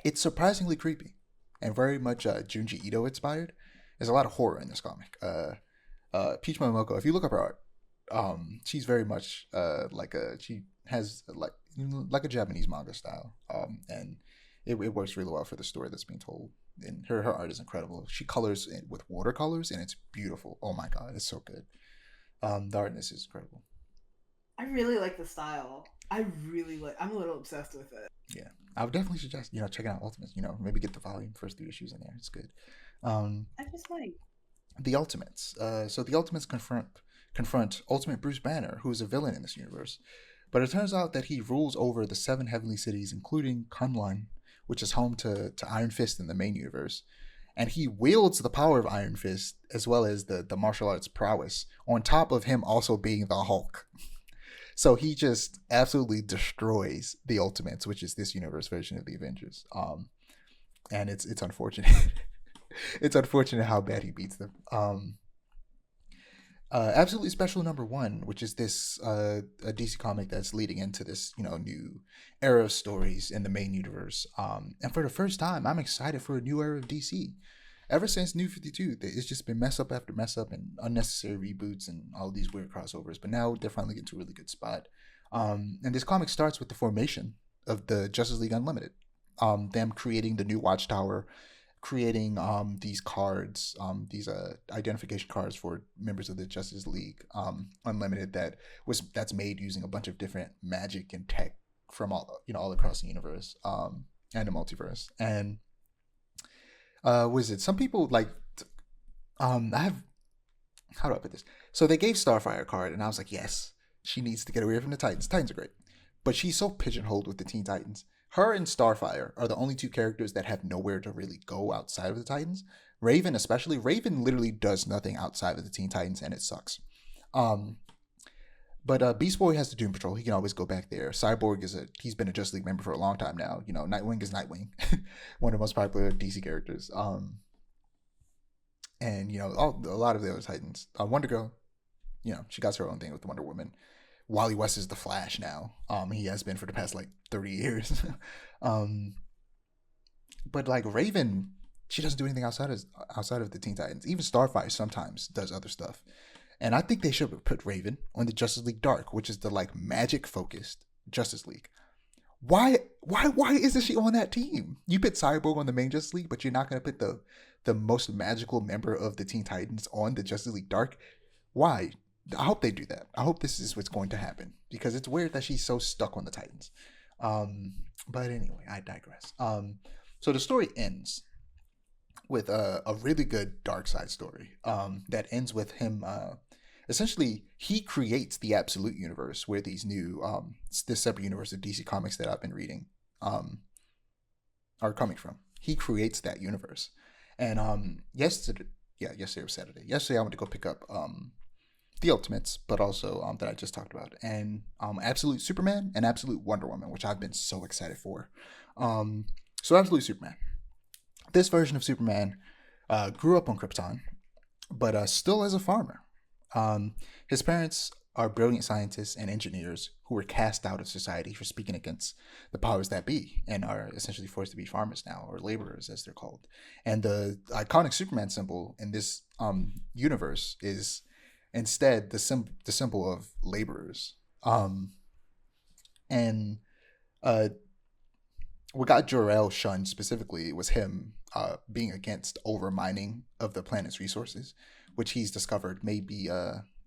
It's surprisingly creepy and very much Junji Ito inspired. There's a lot of horror in this comic. Peach Momoko, if you look up her art, she's very much she has like a Japanese manga style, and it works really well for the story that's being told. And her art is incredible. She colors it with watercolors, and it's beautiful. Oh my god, it's so good. The artist is incredible. I really like the style. I'm a little obsessed with it. Yeah, I would definitely suggest checking out Ultimates. Maybe get the first 3 issues in there. It's good. I just like The Ultimates. So the Ultimates confront Ultimate Bruce Banner, who is a villain in this universe. But it turns out that he rules over the 7 heavenly cities, including Kunlun, which is home to Iron Fist in the main universe. And he wields the power of Iron Fist as well as the martial arts prowess, on top of him also being the Hulk. So he just absolutely destroys the Ultimates, which is this universe version of the Avengers. And it's unfortunate. It's unfortunate how bad he beats them. Absolutely Special number one, which is this a DC comic that's leading into this new era of stories in the main universe. And for the first time, I'm excited for a new era of DC. Ever since New 52, it's just been mess up after mess up and unnecessary reboots and all these weird crossovers. But now they're finally getting to a really good spot. And this comic starts with the formation of the Justice League Unlimited. Them creating the new Watchtower, creating these cards, these identification cards for members of the Justice League Unlimited that's made using a bunch of different magic and tech from all across the universe and the multiverse. And was it some people like I have how do I put this? So they gave Starfire a card, and I was like, yes, she needs to get away from the Titans. Titans are great, but she's so pigeonholed with the Teen Titans. Her and Starfire are the only two characters that have nowhere to really go outside of the Titans. Raven, especially, Raven literally does nothing outside of the Teen Titans, and it sucks. But Beast Boy has the Doom Patrol. He can always go back there. Cyborg he's been a Justice League member for a long time now. Nightwing is Nightwing, one of the most popular DC characters. And a lot of the other Titans. Wonder Girl, she got her own thing with Wonder Woman. Wally West is the Flash now. He has been for the past like 30 years. But like Raven, she doesn't do anything outside of the Teen Titans. Even Starfire sometimes does other stuff. And I think they should put Raven on the Justice League Dark, which is the like magic focused Justice League. Why isn't she on that team? You put Cyborg on the main Justice League, but you're not going to put the most magical member of the Teen Titans on the Justice League Dark. Why? I hope they do that. I hope this is what's going to happen, because it's weird that she's so stuck on the Titans. But anyway, I digress. So the story ends with a really good dark side story that ends with him essentially he creates the absolute universe where these new this separate universe of DC Comics that I've been reading are coming from. He creates that universe. And yesterday was Saturday. Yesterday I went to go pick up the Ultimates, but also that I just talked about, and Absolute Superman and Absolute Wonder Woman, which I've been so excited for. So Absolute Superman. This version of Superman grew up on Krypton, but still as a farmer. His parents are brilliant scientists and engineers who were cast out of society for speaking against the powers that be and are essentially forced to be farmers now, or laborers as they're called. And the iconic Superman symbol in this universe is instead the symbol of laborers. And what got Jor-El shunned specifically was him being against overmining of the planet's resources, which he's discovered may be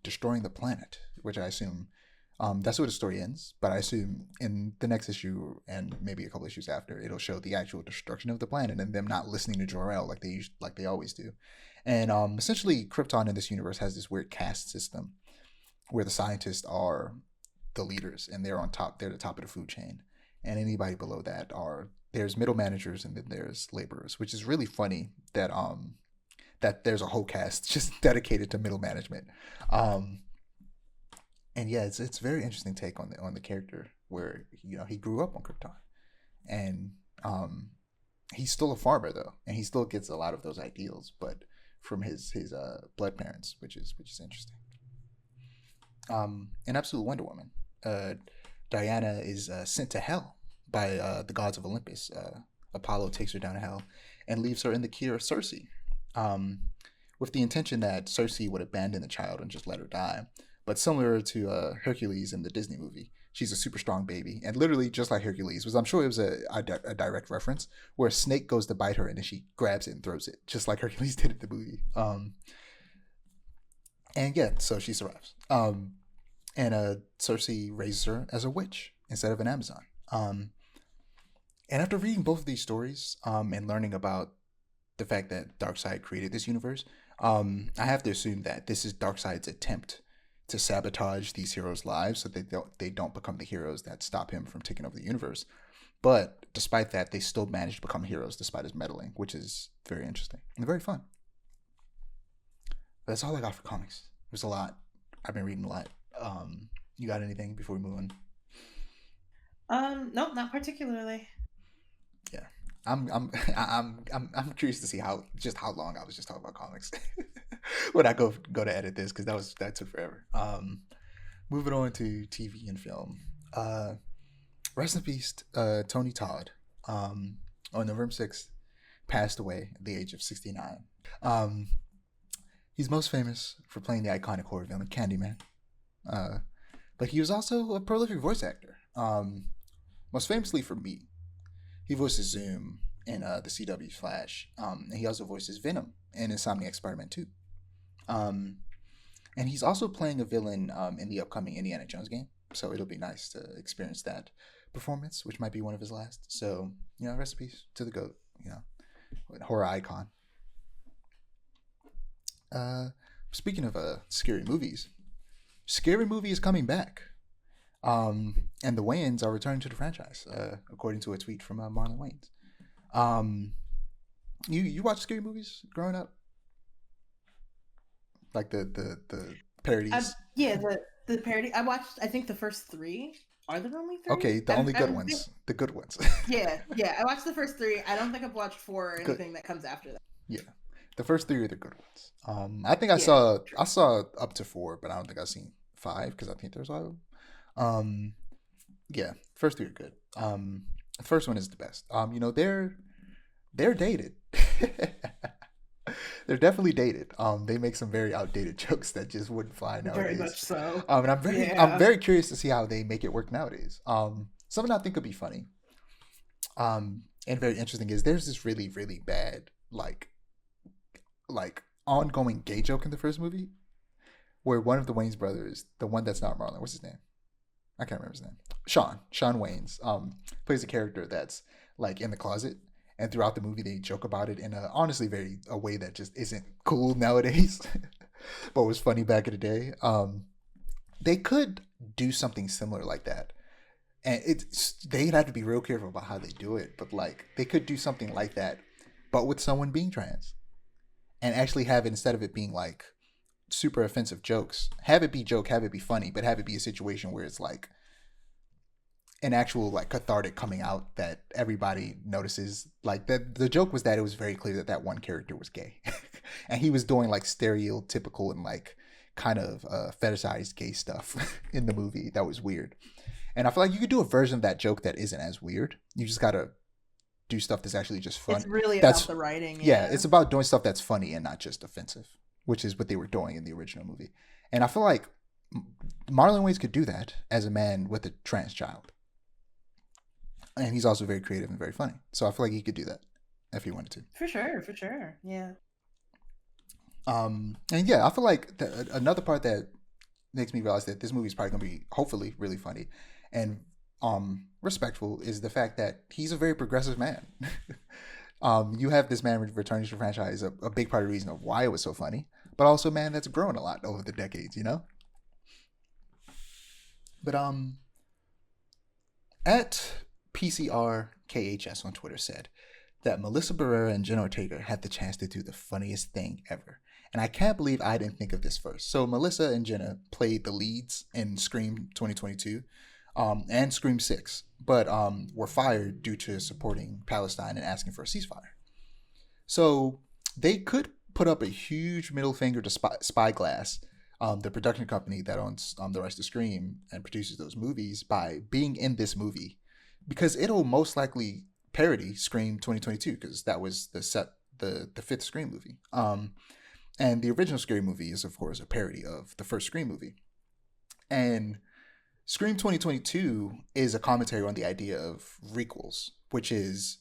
destroying the planet, which I assume that's where the story ends. But I assume in the next issue and maybe a couple issues after, it'll show the actual destruction of the planet and them not listening to Jor-El like they always do. And essentially, Krypton in this universe has this weird caste system where the scientists are the leaders and they're on top. They're the top of the food chain, and anybody below that there's middle managers and then there's laborers, which is really funny that that there's a whole cast just dedicated to middle management. And yeah, it's a very interesting take on the character where he grew up on Krypton, and he's still a farmer though, and he still gets a lot of those ideals, but from his blood parents, which is interesting. In Absolute Wonder Woman, Diana is sent to hell by the gods of Olympus. Apollo takes her down to hell and leaves her in the care of Circe, with the intention that Circe would abandon the child and just let her die. But similar to Hercules in the Disney movie, she's a super strong baby, and literally just like Hercules, I'm sure it was a direct reference, where a snake goes to bite her and then she grabs it and throws it, just like Hercules did in the movie. And yeah, so she survives. And Circe raises her as a witch instead of an Amazon. And after reading both of these stories and learning about the fact that Darkseid created this universe, I have to assume that this is Darkseid's attempt to sabotage these heroes' lives so they don't become the heroes that stop him from taking over the universe. But despite that, they still manage to become heroes despite his meddling, which is very interesting and very fun. But that's all I got for comics. There's a lot. I've been reading a lot. You got anything before we move on? Nope, not particularly. Yeah, I'm curious to see how long I was just talking about comics. when I go to edit this because that took forever. Moving on to TV and film. Rest in peace, Tony Todd. On November 6th, passed away at the age of 69. Um, he's most famous for playing the iconic horror villain Candyman. But he was also a prolific voice actor. Most famously for me, he voices Zoom in the CW's Flash. And he also voices Venom in Insomniac Spider-Man 2. And he's also playing a villain in the upcoming Indiana Jones game. So it'll be nice to experience that performance, which might be one of his last. So, rest in peace to the GOAT, horror icon. Speaking of scary movies, Scary Movie is coming back. And the Wayans are returning to the franchise, according to a tweet from Marlon Wayans. You watch scary movies growing up? Like the parodies? The parody. I watched, I think, the first 3. Are there only 3? Okay, the only good ones. The good ones. yeah. I watched the first 3. I don't think I've watched 4 or anything that comes after that. Yeah. The first 3 are the good ones. I think I saw up to 4, but I don't think I've seen 5 because I think there's 5 of them. Yeah, first 3 are good. The first one is the best. They're dated. They're definitely dated. They make some very outdated jokes that just wouldn't fly nowadays. Very much so. And I'm very curious to see how they make it work nowadays. Something I think could be funny, and very interesting is there's this really, really bad like ongoing gay joke in the first movie, where one of the Wayans brothers, the one that's not Marlon, what's his name? I can't remember his name. Sean Wayans, plays a character that's like in the closet. And throughout the movie, they joke about it in a way that just isn't cool nowadays, but was funny back in the day. They could do something similar like that, and they'd have to be real careful about how they do it. But like, they could do something like that, but with someone being trans, and actually have it, instead of it being like super offensive jokes, have it be funny, but have it be a situation where it's like an actual like cathartic coming out that everybody notices. Like the joke was that it was very clear that one character was gay, and he was doing like stereotypical and like kind of fetishized gay stuff in the movie. That was weird, and I feel like you could do a version of that joke that isn't as weird. You just gotta do stuff that's actually just fun. It's really about the writing. Yeah, it's about doing stuff that's funny and not just offensive, which is what they were doing in the original movie. And I feel like Marlon Wayans could do that as a man with a trans child. And he's also very creative and very funny. So I feel like he could do that if he wanted to. For sure. Yeah. And yeah, I feel like another part that makes me realize that this movie is probably going to be, hopefully, really funny and respectful is the fact that he's a very progressive man. You have this man returning to the franchise, a big part of the reason of why it was so funny, but also a man that's grown a lot over the decades, But at PCRKHS on Twitter said that Melissa Barrera and Jenna Ortega had the chance to do the funniest thing ever. And I can't believe I didn't think of this first. So Melissa and Jenna played the leads in Scream 2022 and Scream 6, but were fired due to supporting Palestine and asking for a ceasefire. So they could put up a huge middle finger to Spyglass, the production company that owns the rights to Scream and produces those movies, by being in this movie, because it'll most likely parody Scream 2022 because that was the fifth Scream movie. And the original Scream movie is, of course, a parody of the first Scream movie. And Scream 2022 is a commentary on the idea of requels, which is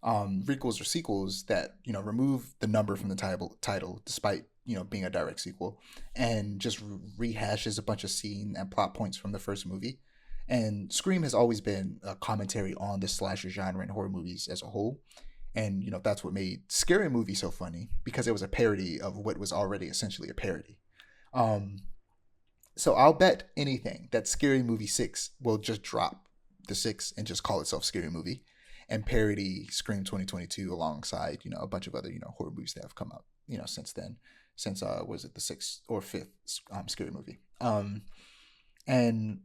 requels or sequels that, remove the number from the title despite, being a direct sequel, and just rehashes a bunch of scene and plot points from the first movie. And Scream has always been a commentary on the slasher genre and horror movies as a whole. And, that's what made Scary Movie so funny, because it was a parody of what was already essentially a parody. So I'll bet anything that Scary Movie 6 will just drop the 6 and just call itself Scary Movie and parody Scream 2022 alongside, a bunch of other, horror movies that have come out, since then. Since, was it the 6th or 5th Scary Movie? And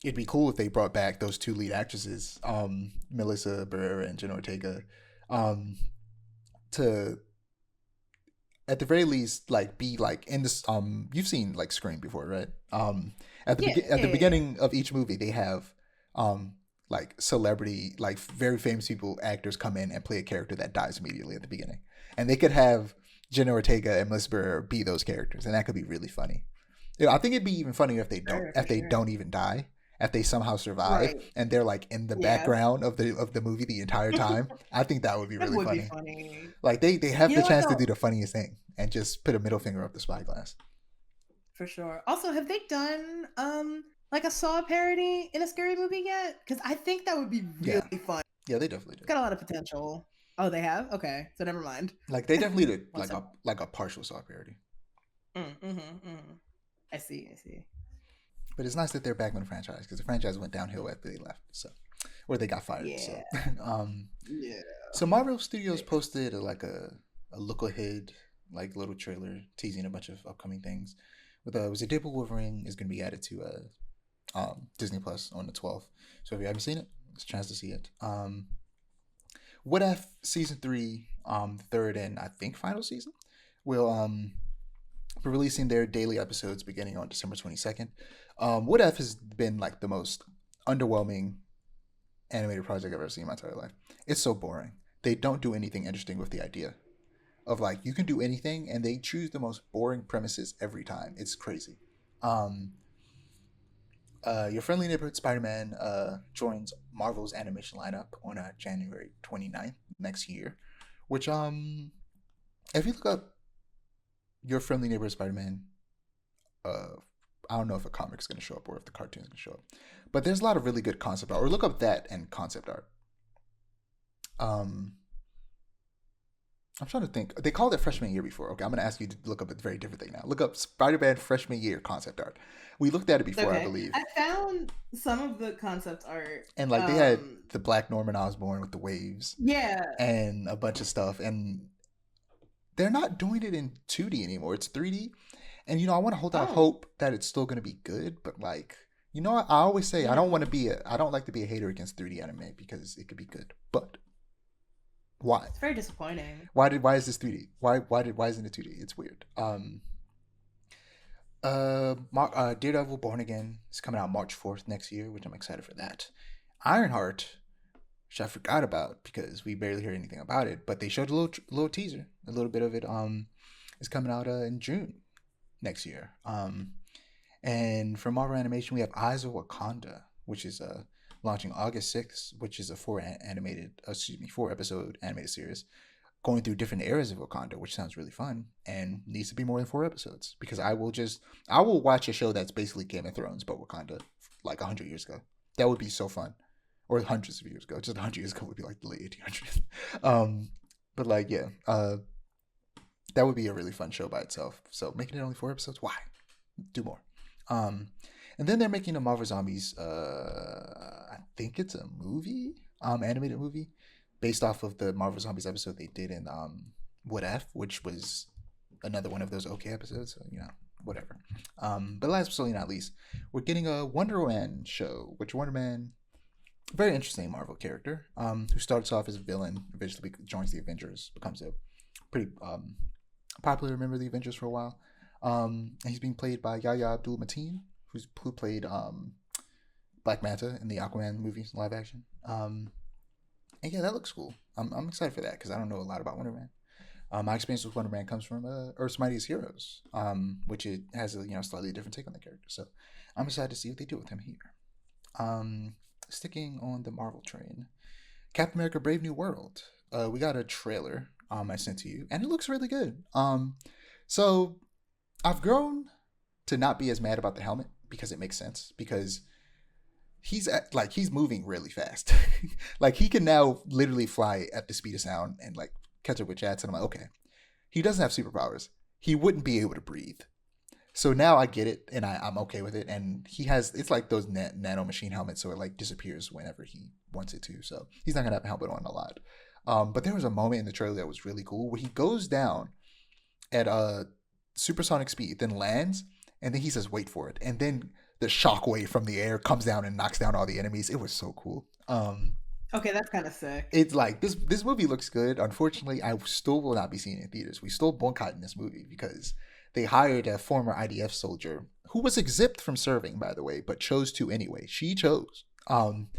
it'd be cool if they brought back those two lead actresses, Melissa Barrera and Jenna Ortega, to at the very least, like be like in this. You've seen like Scream before, right? At the Yeah, at yeah, the yeah, yeah. beginning of each movie, they have like celebrity, like very famous people, actors come in and play a character that dies immediately at the beginning, and they could have Jenna Ortega and Melissa Barrera be those characters, and that could be really funny. Yeah, I think it'd be even funnier Sure, if for they sure. don't even die, if they somehow survive Right. and they're like in the Yeah. background of the movie the entire time. I think that would be That really would be funny. funny. Like they have You the know what chance to though? do the funniest thing and just put a middle finger up the spyglass. For sure. Also, have they done like a Saw parody in a scary movie yet? Because I think that would be Yeah, really fun. yeah, they definitely It's did. got a lot of potential. Oh, they have? Okay, so never mind. Like they definitely did One step. like a partial Saw parody. I see. I see. But it's nice that they're back in the franchise because the franchise went downhill after they left. So, or they got fired. So, Yeah. um, Yeah. so Marvel Studios posted a look ahead like little trailer teasing a bunch of upcoming things. With was it Deadpool Wolverine is going to be added to Disney Plus on the 12th. So if you haven't seen it, it's a chance to see it. What If season 3, third and I think final season, will be releasing their daily episodes beginning on December 22nd. What If has been like the most underwhelming animated project I've ever seen in my entire life. It's so boring. They don't do anything interesting with the idea of like you can do anything, and they choose the most boring premises every time. It's crazy. Um, your friendly neighborhood Spider-Man joins Marvel's animation lineup on January 29th next year, which if you look up your friendly neighborhood Spider-Man, uh, I don't know if a comic's going to show up or if the cartoon's going to show up, but there's a lot of really good concept art. Or look up that and concept art. Um, I'm trying to think. They called it freshman year before. Okay, I'm going to ask you to look up a very different thing now. Look up Spider-Man freshman year concept art. We looked at it before, I Okay. believe. I found some of the concept art. And like they had the Black Norman Osborn with the waves Yeah. and a bunch of stuff, and they're not doing it in 2D anymore. It's 3D, and I want to hold out Oh, hope that it's still going to be good. But like I always say yeah. I don't like to be a hater against 3D anime because it could be good. But why? It's very disappointing. Why is this 3D? Why isn't it 2D? It's weird. Daredevil Born Again is coming out March 4th next year, which I'm excited for that. Ironheart, which I forgot about because we barely hear anything about it, but they showed a little teaser, a little bit of it. Is coming out in June next year. And for Marvel Animation, we have Eyes of Wakanda, which is launching August 6th, which is a four episode animated series going through different eras of Wakanda, which sounds really fun and needs to be more than 4 episodes because I will watch a show that's basically Game of Thrones but Wakanda like 100 years ago. That would be so fun, or hundreds of years ago. Just 100 years ago would be like the late 1800s. But like yeah, that would be a really fun show by itself. So making it only 4 episodes, why? Do more. And then they're making a Marvel Zombies. I think it's a movie, animated movie, based off of the Marvel Zombies episode they did in What If, which was another one of those okay episodes. So whatever. But last but certainly not least, we're getting a Wonder Man show, which Wonder Man, very interesting Marvel character, who starts off as a villain, eventually joins the Avengers, becomes a pretty popular member of the Avengers for a while. And he's being played by Yahya Abdul-Mateen, who played Black Manta in the Aquaman movies, live action. And yeah, that looks cool. I'm excited for that because I don't know a lot about Wonder Man. My experience with Wonder Man comes from Earth's Mightiest Heroes, which it has a slightly different take on the character. So I'm excited to see what they do with him here. Sticking on the Marvel train, Captain America: Brave New World. We got a trailer I sent to you, and it looks really good. So I've grown to not be as mad about the helmet because it makes sense because he's moving really fast. Like he can now literally fly at the speed of sound and like catch up with jets. And I'm like, okay, he doesn't have superpowers. He wouldn't be able to breathe. So now I get it and I'm okay with it. And it's like those nano machine helmets, so it like disappears whenever he wants it to. So he's not gonna have a helmet on a lot. But there was a moment in the trailer that was really cool where he goes down at supersonic speed, then lands, and then he says, "Wait for it," and then the shockwave from the air comes down and knocks down all the enemies. It was so cool. Okay, that's kind of sick. It's like this movie looks good. Unfortunately, I still will not be seeing it in theaters. We still boycotting this movie because they hired a former IDF soldier who was exempt from serving, by the way, but chose to anyway. She chose. And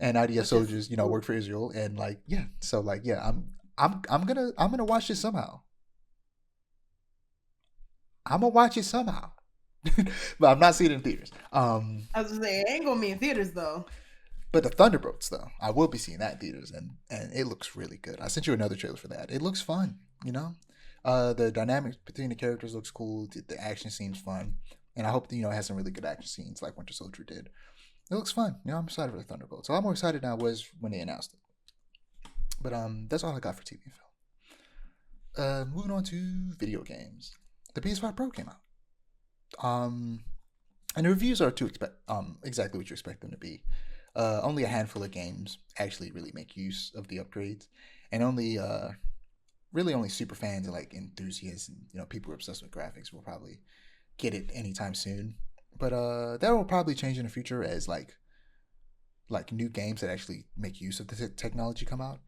IDF Which is soldiers, cool. work for Israel, and like, yeah. So like, yeah, I'm gonna watch it somehow. I'm gonna watch it somehow, but I'm not seeing it in theaters. I was gonna say it ain't gonna be in theaters though. But the Thunderbolts, though, I will be seeing that in theaters, and it looks really good. I sent you another trailer for that. It looks fun, you know. The dynamics between the characters looks cool. The action seems fun, and I hope that, it has some really good action scenes like Winter Soldier did. It looks fun. I'm excited for the Thunderbolts. A lot more excited now was when they announced it. But that's all I got for TV and film. Moving on to video games. The PS5 Pro came out. Um, and the reviews are to expect exactly what you expect them to be. Only a handful of games actually really make use of the upgrades, and only super fans and like enthusiasts and people who are obsessed with graphics will probably get it anytime soon. But that will probably change in the future as like new games that actually make use of the technology come out.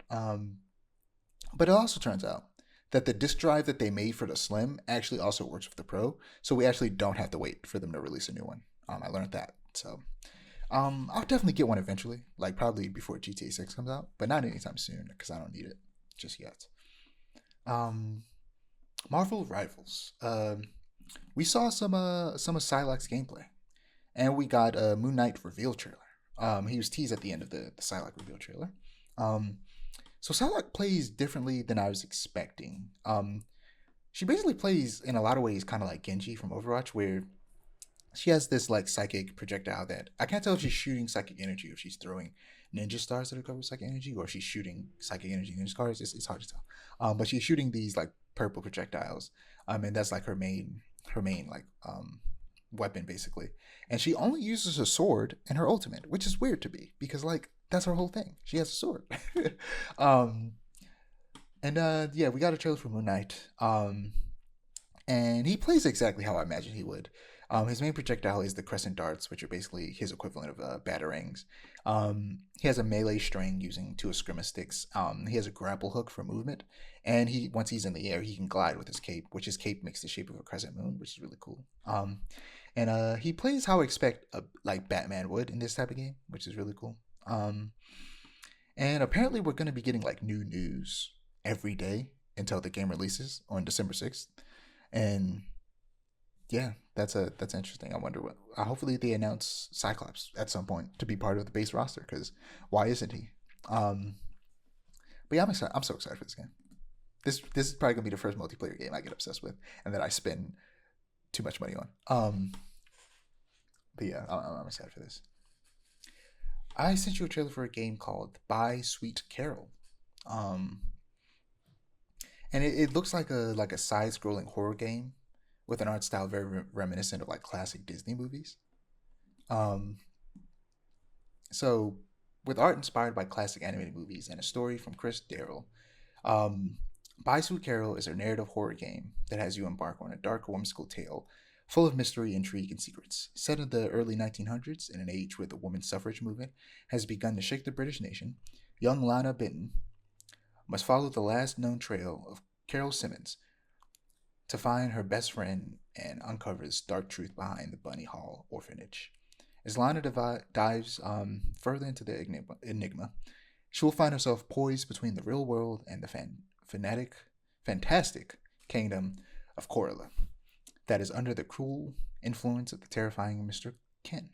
But it also turns out that the disk drive that they made for the Slim actually also works with the Pro, so we actually don't have to wait for them to release a new one. I learned that, so I'll definitely get one eventually, like probably before GTA 6 comes out, but not anytime soon because I don't need it just yet. Um, Marvel Rivals. We saw some of Psylocke's gameplay, and we got a Moon Knight reveal trailer. He was teased at the end of the Psylocke reveal trailer. Um, so Psylocke plays differently than I was expecting. She basically plays in a lot of ways kind of like Genji from Overwatch, where she has this like psychic projectile that I can't tell if she's shooting psychic energy or if she's throwing ninja stars that are covered with psychic energy, or if she's shooting psychic energy ninja stars. It's hard to tell. But she's shooting these like purple projectiles. And that's like her main like weapon basically. And she only uses a sword and her ultimate, which is weird to me because like that's her whole thing. She has a sword. um, and yeah, we got a trailer for Moon Knight. And he plays exactly how I imagined he would. His main projectile is the crescent darts, which are basically his equivalent of batarangs. He has a melee string using two eskrima sticks. He has a grapple hook for movement, and once he's in the air, he can glide with his cape, which his cape makes the shape of a crescent moon, which is really cool. And he plays how I expect like Batman would in this type of game, which is really cool. And apparently, we're going to be getting like new news every day until the game releases on December 6th. And yeah, that's interesting. I wonder what. Hopefully, they announce Cyclops at some point to be part of the base roster. Because why isn't he? Um, but yeah, I'm excited. I'm so excited for this game. This is probably gonna be the first multiplayer game I get obsessed with, and that I spend too much money on. But yeah, I'm excited for this. I sent you a trailer for a game called By Sweet Carol. Um, and it looks like a side-scrolling horror game with an art style very reminiscent of like classic Disney movies. Um, so with art inspired by classic animated movies and a story from Chris Darrell, um, By Sue Carol is a narrative horror game that has you embark on a dark, whimsical tale full of mystery, intrigue, and secrets. Set in the early 1900s, in an age where the women's suffrage movement has begun to shake the British nation, young Lana Benton must follow the last known trail of Carol Simmons to find her best friend and uncover the dark truth behind the Bunny Hall orphanage. As Lana dives further into the enigma, she will find herself poised between the real world and the fantastic kingdom of Corella that is under the cruel influence of the terrifying Mr. Ken.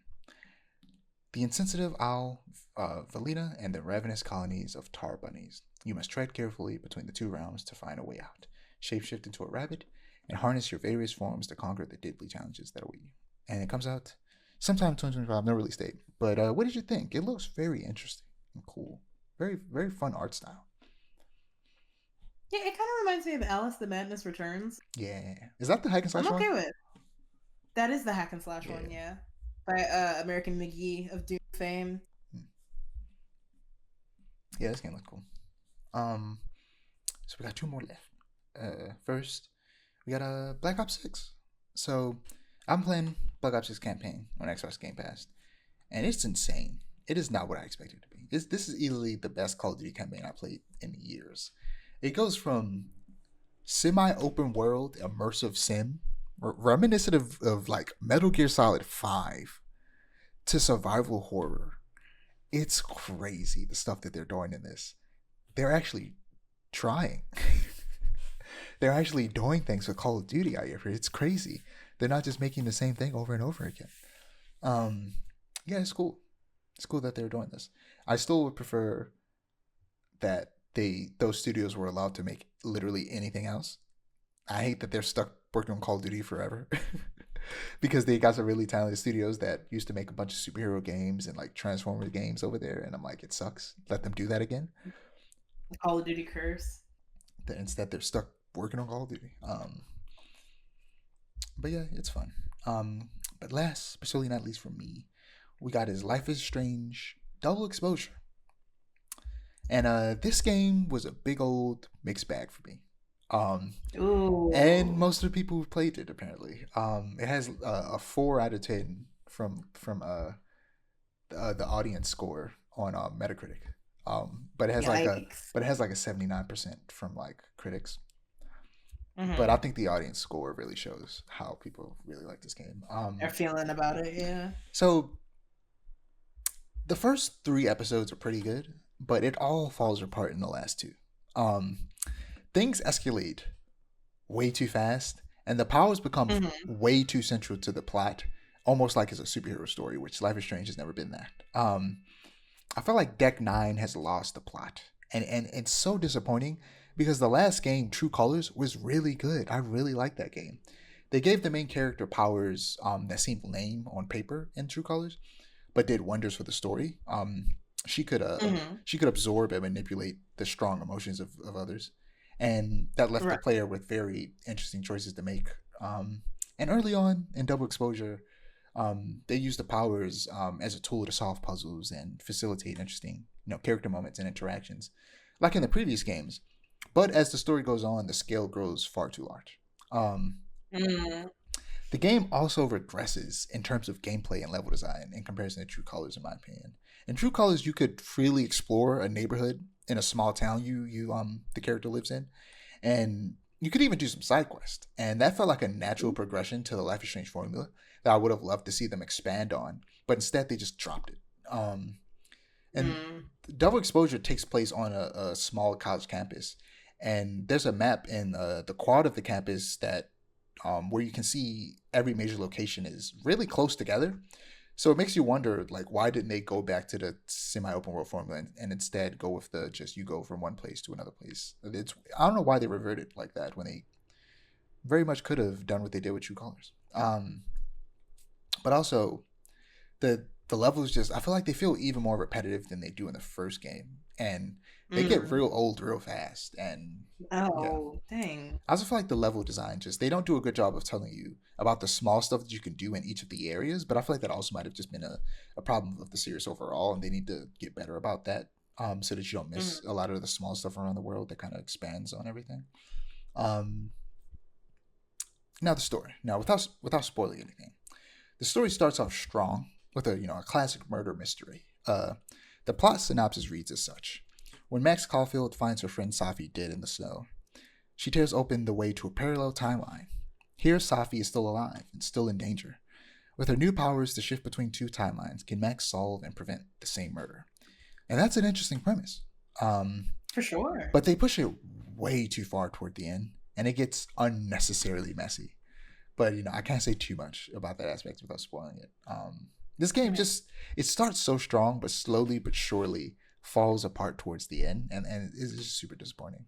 The insensitive owl, Valina, and the ravenous colonies of tar bunnies. You must tread carefully between the two realms to find a way out, shapeshift into a rabbit, and harness your various forms to conquer the deadly challenges that await you. And it comes out sometime in 2025, no release date. But what did you think? It looks very interesting and cool. Very, very fun art style. Yeah, it kind of reminds me of Alice the Madness Returns. Yeah. Is that the hack and I'm slash one? okay with. That is the hack and slash Yeah. one, yeah, by American McGee of Doom fame. Yeah, this game looks cool. Um, so we got two more left. First, we got a Black Ops 6. So I'm playing Black Ops 6 campaign on Xbox Game Pass, and it's insane. it is not what I expected it to be. This is easily the best Call of Duty campaign I played in years. It goes from semi-open world immersive sim, reminiscent of like Metal Gear Solid 5, to survival horror. It's crazy the stuff that they're doing in this. They're actually trying. They're actually doing things with Call of Duty out here. It's crazy. They're not just making the same thing over and over again. Yeah, it's cool. It's cool that they're doing this. I still would prefer that those studios were allowed to make literally anything else. I hate that they're stuck working on Call of Duty forever. Because they got some really talented studios that used to make a bunch of superhero games and like Transformers games over there, and I'm like, it sucks. Let them do that again. The Call of Duty curse. Instead, they're stuck working on Call of Duty. But yeah, it's fun. But last, but certainly not least for me, we got his Life is Strange Double Exposure. And this game was a big old mixed bag for me. And most of the people who played it apparently. It has a 4 out of 10 from the audience score on Metacritic. But it has like a 79% from like critics. Mm-hmm. But I think the audience score really shows how people really like this game. They're feeling about it, yeah. So the first 3 episodes are pretty good, but it all falls apart in the last 2. Things escalate way too fast, and the powers become way too central to the plot, almost like it's a superhero story, which Life is Strange has never been that. I feel like Deck 9 has lost the plot, and it's so disappointing because the last game, True Colors, was really good. I really liked that game. They gave the main character powers that seemed lame on paper in True Colors, but did wonders for the story. She could absorb and manipulate the strong emotions of others. And that left the player with very interesting choices to make. And early on in Double Exposure, they used the powers as a tool to solve puzzles and facilitate interesting, character moments and interactions, like in the previous games. But as the story goes on, the scale grows far too large. The game also regresses in terms of gameplay and level design in comparison to True Colors, in my opinion. In True Colors, you could freely explore a neighborhood in a small town the character lives in, and you could even do some side quests, and that felt like a natural progression to the Life is Strange formula that I would have loved to see them expand on, but instead they just dropped it. Double Exposure takes place on a small college campus, and there's a map in the quad of the campus that where you can see every major location is really close together. So it makes you wonder, like, why didn't they go back to the semi-open world formula and instead go with the just you go from one place to another place? I don't know why they reverted like that when they very much could have done what they did with True Colors. But also, the levels just, I feel like they feel even more repetitive than they do in the first game, and they get real old real fast. And dang! I also feel like the level design they don't do a good job of telling you about the small stuff that you can do in each of the areas. But I feel like that also might have just been a problem of the series overall, and they need to get better about that, so that you don't miss a lot of the small stuff around the world that kind of expands on everything. Now the story. Now without spoiling anything, the story starts off strong with a classic murder mystery. The plot synopsis reads as such. When Max Caulfield finds her friend Safi dead in the snow, she tears open the way to a parallel timeline. Here, Safi is still alive and still in danger. With her new powers to shift between 2 timelines, can Max solve and prevent the same murder? And that's an interesting premise. For sure. But they push it way too far toward the end, and it gets unnecessarily messy. But, I can't say too much about that aspect without spoiling it. This game it starts so strong, but slowly but surely falls apart towards the end, and it's just super disappointing.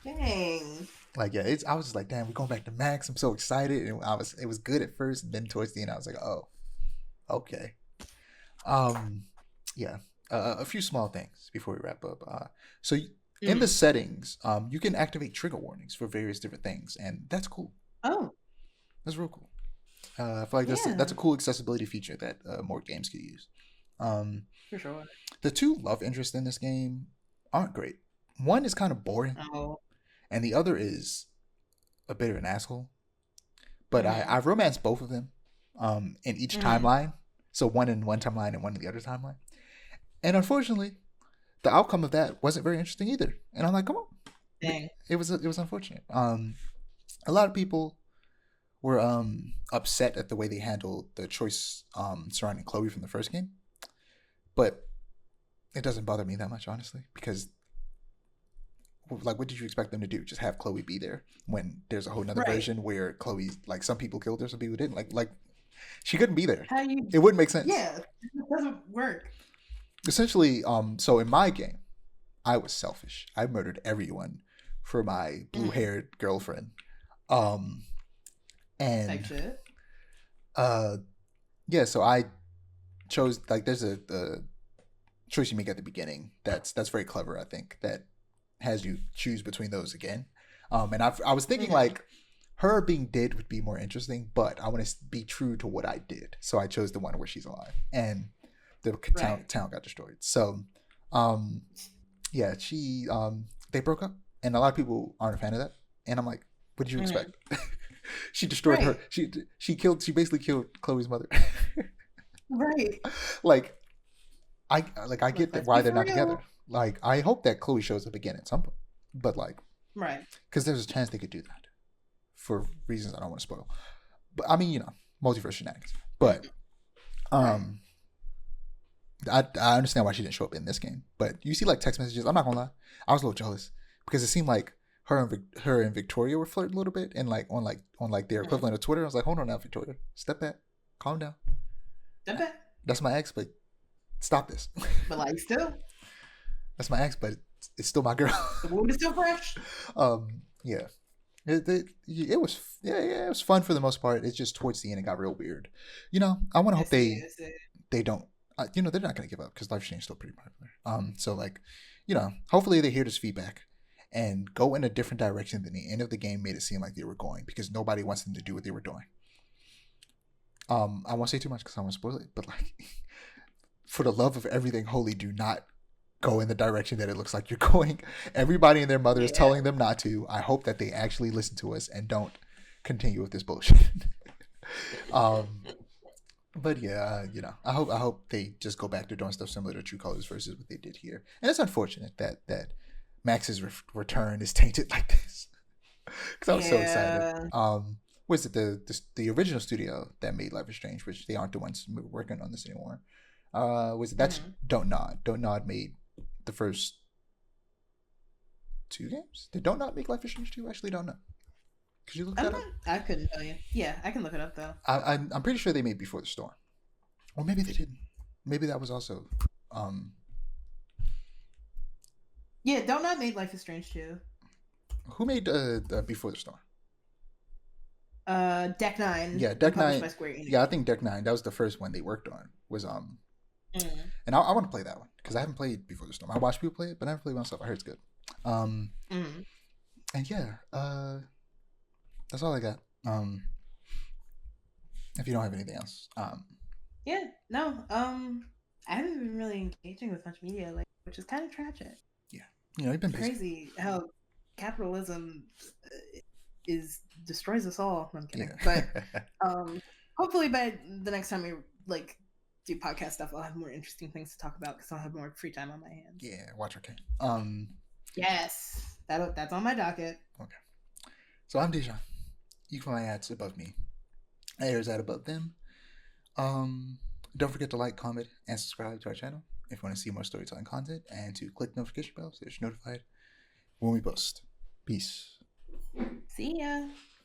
Dang. Like, yeah, I was just like, damn, we're going back to Max. I'm so excited, and it was good at first, and then towards the end, I was like, oh, okay. Yeah. A few small things before we wrap up. So in the settings, you can activate trigger warnings for various different things, and that's cool. Oh, that's real cool. I feel like that's a cool accessibility feature that more games could use. For sure. The 2 love interests in this game aren't great. One is kind of boring, and the other is a bit of an asshole. But I've romanced both of them in each timeline, So one in one timeline and one in the other timeline. And unfortunately, the outcome of that wasn't very interesting either. And I'm like, come on. Dang. It was unfortunate. A lot of people were upset at the way they handled the choice surrounding Chloe from the first game. But it doesn't bother me that much, honestly, because like, what did you expect them to do? Just have Chloe be there when there's a whole nother Right. version where Chloe, like, some people killed her, some people didn't. Like she couldn't be there. How you? It wouldn't make sense. Yeah, it doesn't work. Essentially, so in my game, I was selfish. I murdered everyone for my blue-haired girlfriend. Type And shit. yeah, so I chose, like, there's a choice you make at the beginning that's very clever, I think, that has you choose between those again. And I was thinking like her being dead would be more interesting, but I want to be true to what I did, so I chose the one where she's alive and the town got destroyed. So yeah, she they broke up, and a lot of people aren't a fan of that, and I'm like, what did you expect? She destroyed her. She basically killed Chloe's mother. Right. Like I get that why they're not together. Like, I hope that Chloe shows up again at some point, but like, right, because there's a chance they could do that for reasons I don't want to spoil. But I mean, multiverse shenanigans. But I understand why she didn't show up in this game. But you see, like, text messages. I'm not gonna lie, I was a little jealous because it seemed like her and Victoria were flirting a little bit, and like on their equivalent of Twitter. I was like, hold on now, Victoria, step back, calm down. Step back. That's my ex, but stop this. But like, still, that's my ex, but it's still my girl. the wound is still fresh. Yeah. It was fun for the most part. It's just towards the end it got real weird. I want to hope they don't. They're not going to give up because Life Strange is still pretty popular. So like, hopefully they hear this feedback and go in a different direction than the end of the game made it seem like they were going, because nobody wants them to do what they were doing. I won't say too much because I won't spoil it, but like, for the love of everything holy, do not go in the direction that it looks like you're going. Everybody and their mother is telling them not to. I hope that they actually listen to us and don't continue with this bullshit. But yeah, I hope they just go back to doing stuff similar to True Colors versus what they did here. And it's unfortunate that Max's return is tainted like this, because I was so excited. Was it the original studio that made Life is Strange, which they aren't the ones working on this anymore? That's Don't Nod. Don't Nod made the first 2 games. Did Don't Nod make Life is Strange 2? I actually don't know. Could you look that up? I couldn't tell you. Yeah, I can look it up though. I'm pretty sure they made Before the Storm, or maybe they didn't. Maybe that was also. Yeah, Don't Nod made Life is Strange 2. Who made Before the Storm? Deck 9. Yeah, Deck 9. Yeah, I think Deck 9. That was the first one they worked on. Was and I want to play that one because I haven't played Before the Storm. I watched people play it, but I haven't played it myself. I heard it's good. And yeah, that's all I got. If you don't have anything else, yeah, no, I haven't been really engaging with much media, which is kind of tragic. Yeah, you've been crazy how capitalism destroys us all. I'm kidding, yeah. But hopefully by the next time we do podcast stuff, I'll have more interesting things to talk about because I'll have more free time on my hands. Yeah, watch Arcane. Yes, that's on my docket. Okay. So I'm Dijon. You can find my ads above me. Aiara's ad above them. Don't forget to like, comment, and subscribe to our channel if you want to see more storytelling content, and to click the notification bell so that you're notified when we post. Peace. See ya.